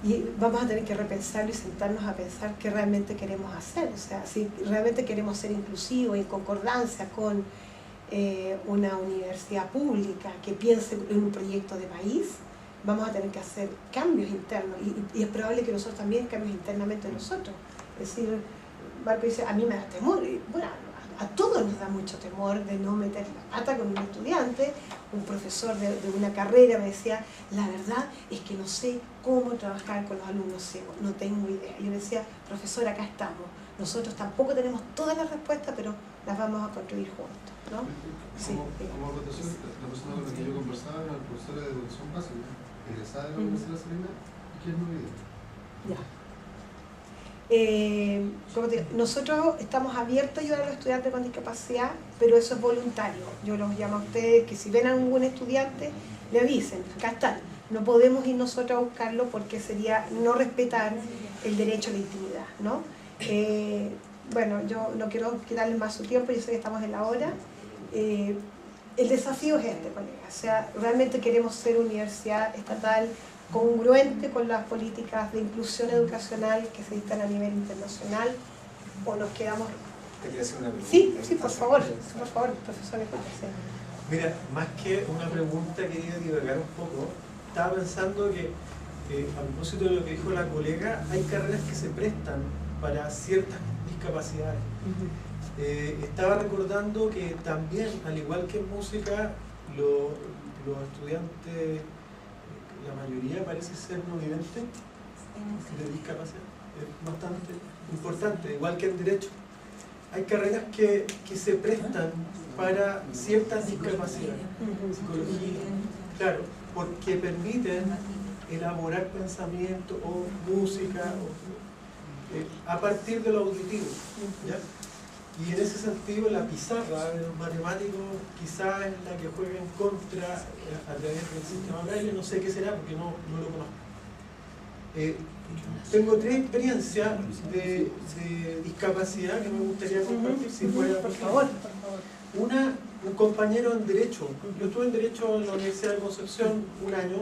y vamos a tener que repensarlo y sentarnos a pensar qué realmente queremos hacer. O sea, si realmente queremos ser inclusivos, en concordancia con una universidad pública que piense en un proyecto de país, vamos a tener que hacer cambios internos, y es probable que nosotros también cambios internamente nosotros. Es decir, Marco dice, a mí me da temor, y bueno, a todos nos da mucho temor de no meter la pata con un estudiante. Un profesor de una carrera me decía, la verdad es que no sé cómo trabajar con los alumnos ciegos, no tengo idea. Y yo le decía, profesor, acá estamos. Nosotros tampoco tenemos todas las respuestas, pero las vamos a construir juntos, ¿no? Como acotación, la persona con la que yo conversaba era la profesora de educación básica, egresada de la Universidad de La Serena, y que es no vidente. Ya. Como te digo, nosotros estamos abiertos a ayudar a los estudiantes con discapacidad, pero eso es voluntario. Yo los llamo a ustedes que si ven a algún estudiante, le avisen, acá están. No podemos ir nosotros a buscarlo porque sería no respetar el derecho a la intimidad, ¿no? Bueno, yo no quiero quitarles más su tiempo, yo sé que estamos en la hora. El desafío es este, colega. O sea, realmente queremos ser universidad estatal congruente con las políticas de inclusión educacional que se dictan a nivel internacional, o nos quedamos... ¿Te quieres hacer una pregunta? Sí, por favor, profesor. Mira, más que una pregunta, quería divagar un poco. Estaba pensando que, a propósito de lo que dijo la colega, hay carreras que se prestan para ciertas discapacidades. Estaba recordando que también, al igual que en música, los estudiantes, la mayoría parece ser no vidente de discapacidad. Es bastante importante, igual que en derecho. Hay carreras que se prestan para ciertas discapacidades. Psicología, claro, porque permiten elaborar pensamiento o música a partir de lo auditivo, ¿ya? Y en ese sentido la pizarra de los matemáticos quizás es la que juega en contra a través del sistema braille, no sé qué será porque no lo conozco. Tengo 3 experiencias de discapacidad que me gustaría compartir, si fuera, por favor. Una, un compañero en Derecho. Yo estuve en Derecho en la Universidad de Concepción un año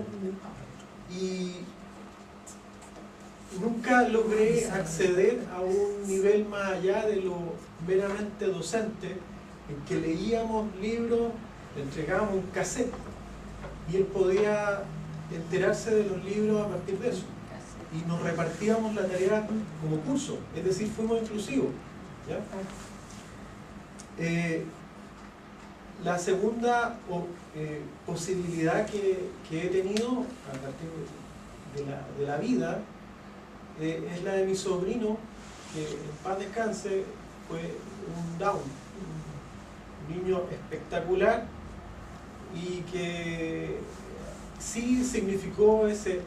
y nunca logré acceder a un nivel más allá de lo meramente docente, en que leíamos libros, le entregábamos un cassette y él podía enterarse de los libros a partir de eso. Y nos repartíamos la tarea como curso, es decir, fuimos inclusivos, ¿ya? La segunda posibilidad que he tenido a partir de la vida es la de mi sobrino, que en paz descanse, fue un Down, un niño espectacular y que sí significó ese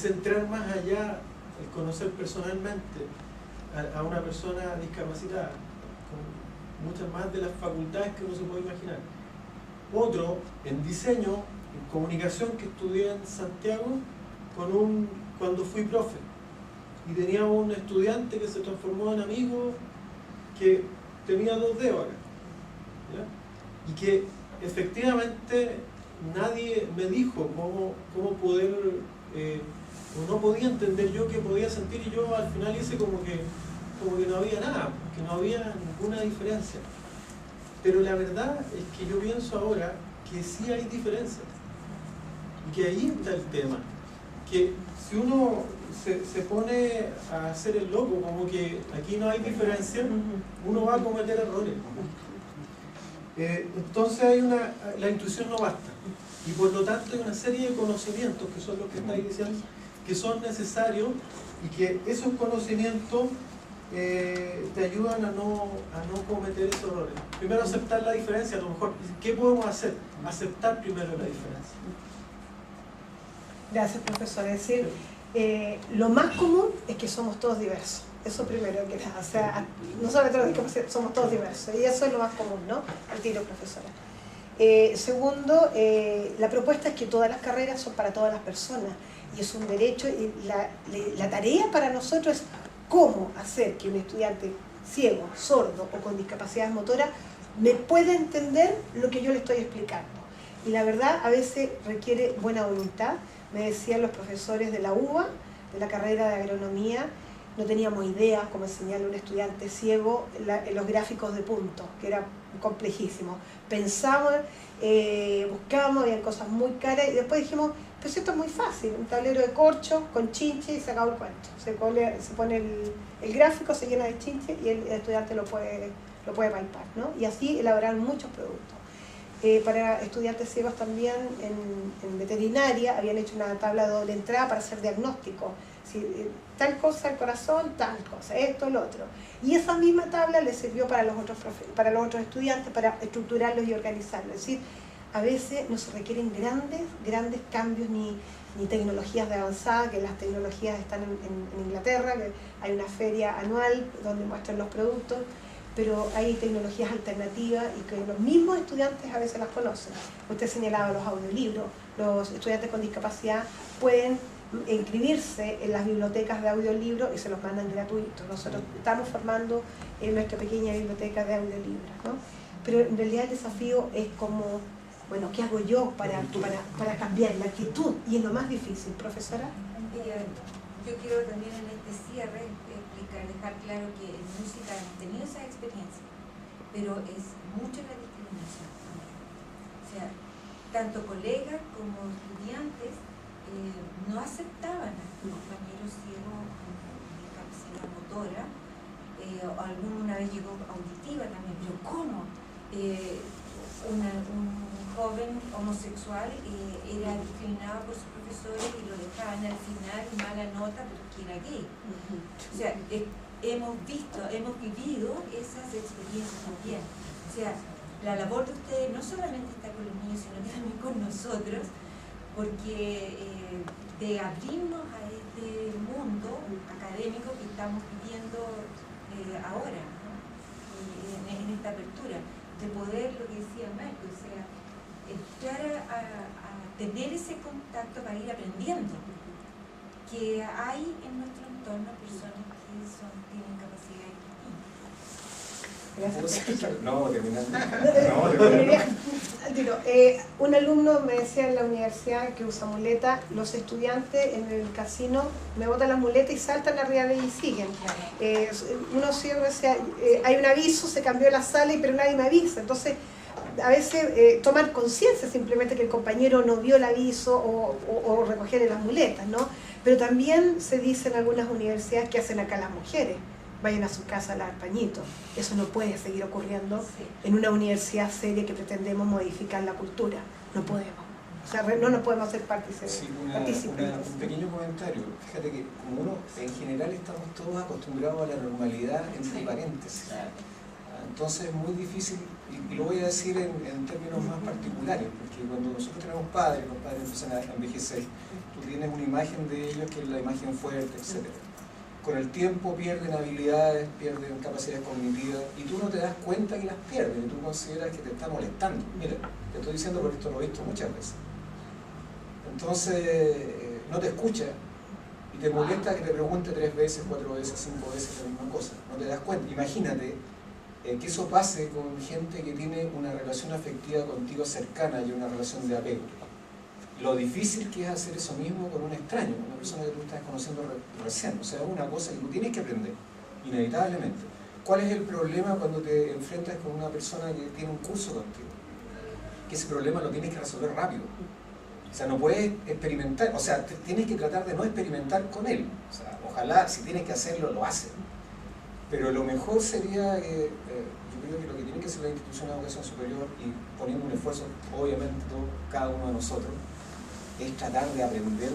entrar más allá, el conocer personalmente a una persona discapacitada, con muchas más de las facultades que uno se puede imaginar. Otro, en diseño, comunicación que estudié en Santiago cuando fui profe. Y teníamos un estudiante que se transformó en amigo, que tenía 2 dedos acá, ¿ya? Y que efectivamente nadie me dijo cómo poder, o no podía entender yo qué podía sentir, y yo al final hice como que no había nada, que no había ninguna diferencia. Pero la verdad es que yo pienso ahora que sí hay diferencias, y que ahí está el tema, que si uno se pone a hacer el loco, como que aquí no hay diferencia, uno va a cometer errores. Entonces la intuición no basta, y por lo tanto hay una serie de conocimientos, que son los que estáis diciendo, que son necesarios, y que esos conocimientos te ayudan a no cometer esos errores. Primero, aceptar la diferencia. A lo mejor, ¿qué podemos hacer? Aceptar primero la diferencia. Gracias, profesor. Es decir, lo más común es que somos todos diversos. Eso primero que nada. O sea, no solamente somos todos diversos, y eso es lo más común, ¿no? Al tiro, profesora. Segundo, la propuesta es que todas las carreras son para todas las personas, y es un derecho, y la tarea para nosotros es cómo hacer que un estudiante ciego, sordo o con discapacidades motoras me pueda entender lo que yo le estoy explicando. Y la verdad, a veces requiere buena voluntad. Me decían los profesores de la UBA, de la carrera de agronomía, no teníamos idea cómo enseñarle a un estudiante ciego los gráficos de puntos, que era complejísimo. Pensamos, buscamos, había cosas muy caras, y después dijimos, pues esto es muy fácil, un tablero de corcho con chinche y se acabó el cuento. Se pone el gráfico, se llena de chinche y el estudiante lo puede palpar, ¿no? Y así elaborar muchos productos. Para estudiantes ciegos también en veterinaria habían hecho una tabla de doble entrada para hacer diagnóstico. Si, tal cosa al corazón, tal cosa, esto, lo otro. Y esa misma tabla les sirvió para los otros estudiantes, para estructurarlos y organizarlos. Es decir, a veces no se requieren grandes cambios ni tecnologías de avanzada, que las tecnologías están en Inglaterra, que hay una feria anual donde muestran los productos, pero hay tecnologías alternativas y que los mismos estudiantes a veces las conocen. Usted señalaba los audiolibros. Los estudiantes con discapacidad pueden inscribirse en las bibliotecas de audiolibros y se los mandan gratuitos. Nosotros estamos formando en nuestra pequeña biblioteca de audiolibros, ¿no? Pero en realidad el desafío es como, bueno, ¿qué hago yo para cambiar la actitud? Y es lo más difícil, profesora. Yo quiero también en este cierre dejar claro que en música hemos tenido esa experiencia, pero es mucho la discriminación. O sea, tanto colegas como estudiantes no aceptaban a sus compañeros ciegos con discapacidad motora, o alguno una vez llegó auditiva también, pero ¿cómo? Un joven homosexual era discriminado por sus profesores y lo dejaban al final mala nota porque era gay. O sea, hemos vivido esas experiencias también. O sea, la labor de ustedes no solamente está con los niños, sino también con nosotros, porque de abrirnos a este mundo académico que estamos viviendo ahora, ¿no? En esta apertura, de poder, lo que decía Marco, o sea, entrar a tener ese contacto para ir aprendiendo que hay en nuestro entorno personas que tienen capacidades distintas. No, terminando. Un alumno me decía en la universidad que usa muleta, los estudiantes en el casino me botan las muletas y saltan arriba de ella y siguen. Uno ciego decía, hay un aviso, se cambió la sala, pero nadie me avisa. Entonces, a veces tomar conciencia simplemente que el compañero no vio el aviso o recogerle las muletas, ¿no? Pero también se dice en algunas universidades que hacen acá las mujeres. Vayan a su casa a lavar pañitos. Eso no puede seguir ocurriendo en una universidad seria que pretendemos modificar la cultura. No podemos. O sea, no nos podemos hacer partícipes. Sí, un pequeño comentario. Fíjate que como uno, en general estamos todos acostumbrados a la normalidad entre paréntesis. Entonces es muy difícil, y lo voy a decir en términos más particulares, porque cuando nosotros tenemos padres, los padres empiezan a envejecer, tú tienes una imagen de ellos que es la imagen fuerte, etc. Con el tiempo pierden habilidades, pierden capacidades cognitivas, y tú no te das cuenta que las pierden, y tú consideras que te está molestando. Mira, te estoy diciendo porque esto lo he visto muchas veces. Entonces, no te escucha y te molesta que te pregunte 3 veces, 4 veces, 5 veces la misma cosa. No te das cuenta. Imagínate que eso pase con gente que tiene una relación afectiva contigo cercana y una relación de apego. Lo difícil que es hacer eso mismo con un extraño, una persona que tú estás conociendo recién. O sea, es una cosa que tú tienes que aprender, inevitablemente. ¿Cuál es el problema cuando te enfrentas con una persona que tiene un curso contigo? Que ese problema lo tienes que resolver rápido. O sea, no puedes experimentar, o sea, tienes que tratar de no experimentar con él. O sea, ojalá, si tienes que hacerlo, lo haces. Pero lo mejor sería, yo creo que lo que tiene que hacer la institución de educación superior, y poniendo un esfuerzo, obviamente, cada uno de nosotros, es tratar de aprender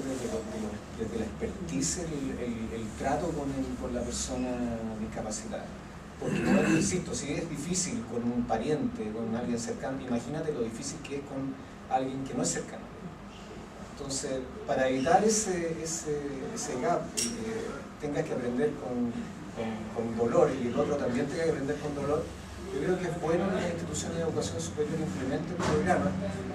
desde la expertise el trato con la persona discapacitada. Porque, como insisto, si es difícil con un pariente, con alguien cercano, imagínate lo difícil que es con alguien que no es cercano. Entonces, para evitar ese gap, tengas que aprender con dolor y el otro también tenga que aprender con dolor, yo creo que es bueno que las instituciones de educación superior implementen programas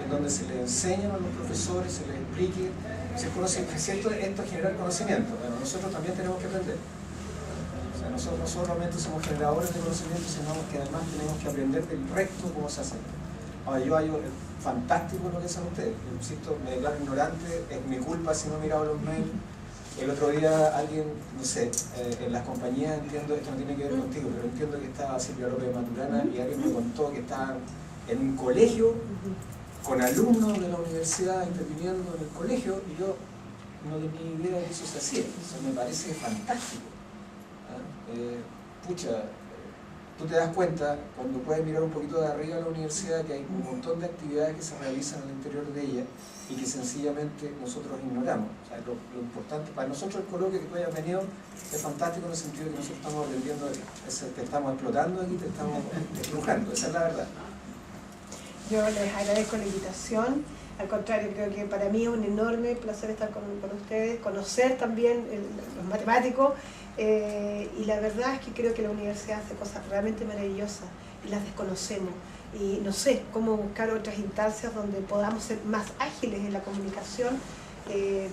en donde se les enseñan a los profesores, se les explique, es cierto, esto es generar conocimiento, pero nosotros también tenemos que aprender. O sea, nosotros no solamente somos generadores de conocimiento, sino que además tenemos que aprender del resto cómo se hace. Ahora, yo hallo fantástico lo que hacen ustedes. Yo insisto, me declaro ignorante, es mi culpa si no he mirado los mails. El otro día alguien, no sé, en las compañías, entiendo, esto no tiene que ver contigo, pero entiendo que estaba Silvia López de Maturana y alguien me contó que estaban en un colegio con alumnos de la universidad interviniendo en el colegio y yo no tenía idea de que eso se hacía. Eso me parece fantástico. Tú te das cuenta, cuando puedes mirar un poquito de arriba a la universidad, que hay un montón de actividades que se realizan al interior de ella y que sencillamente nosotros ignoramos. O sea, lo importante, para nosotros el coloquio que tú hayas venido es fantástico en el sentido de que nosotros estamos aprendiendo, te estamos explotando aquí, te estamos estrujando, esa es la verdad. Yo les agradezco la invitación, al contrario, creo que para mí es un enorme placer estar con ustedes, conocer también los matemáticos, y la verdad es que creo que la universidad hace cosas realmente maravillosas y las desconocemos. Y no sé cómo buscar otras instancias donde podamos ser más ágiles en la comunicación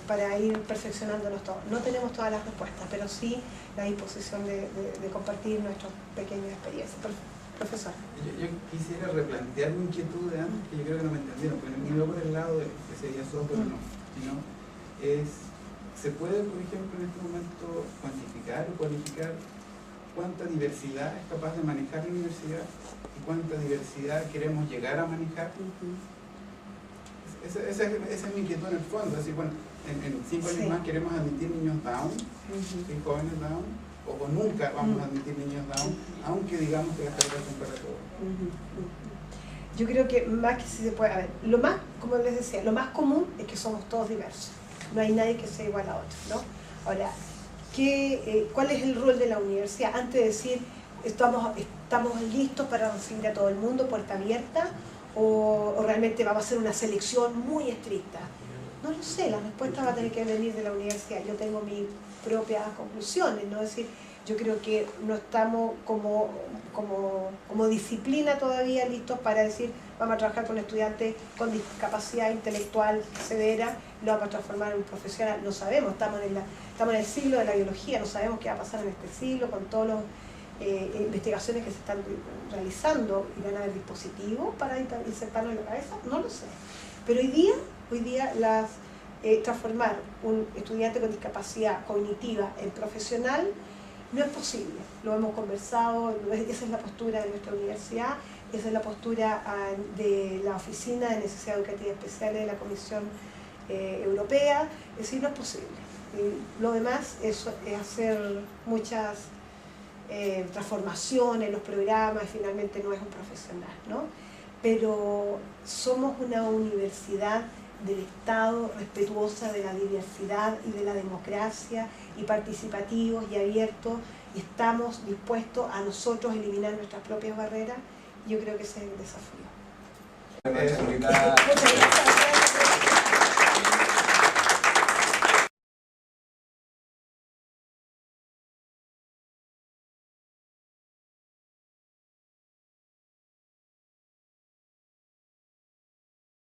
para ir perfeccionándonos todos. No tenemos todas las respuestas, pero sí la disposición de compartir nuestras pequeñas experiencias. Profesor. Yo quisiera replantear mi inquietud de antes, que yo creo que no me entendieron, porque me iba por el lado de que sería solo, pero no. Sino ¿se puede, por ejemplo, en este momento cuantificar o cualificar cuánta diversidad es capaz de manejar la universidad y cuánta diversidad queremos llegar a manejar? Esa es mi inquietud en el fondo. Es decir, bueno, en 5 años más queremos admitir niños Down, jóvenes Down, o nunca vamos a admitir niños Down, aunque digamos que las tareas son para todos. Yo creo que más que si se puede, a ver, lo más, como les decía, lo más común es que somos todos diversos. No hay nadie que sea igual a otro, ¿no? Ahora, ¿cuál es el rol de la universidad? Antes de decir, estamos listos para recibir a todo el mundo, puerta abierta, o realmente vamos a hacer una selección muy estricta. No lo sé, la respuesta va a tener que venir de la universidad. Yo tengo mis propias conclusiones, ¿no? Es decir, yo creo que no estamos como disciplina todavía listos para decir vamos a trabajar con estudiantes con discapacidad intelectual severa, lo vamos a transformar en un profesional. No sabemos, estamos en el siglo de la biología, no sabemos qué va a pasar en este siglo con todas las investigaciones que se están realizando. ¿Irán a haber dispositivos para insertarlo en la cabeza? No lo sé. Pero hoy día transformar un estudiante con discapacidad cognitiva en profesional no es posible. Lo hemos conversado, esa es la postura de nuestra universidad, esa es la postura de la Oficina de Necesidades Educativas Especiales de la Comisión Europea. Es decir, no es posible. Lo demás es hacer muchas transformaciones en los programas, y finalmente no es un profesional, ¿no? Pero somos una universidad del Estado, respetuosa de la diversidad y de la democracia, y participativos y abiertos, y estamos dispuestos a nosotros eliminar nuestras propias barreras. Yo creo que ese es el desafío.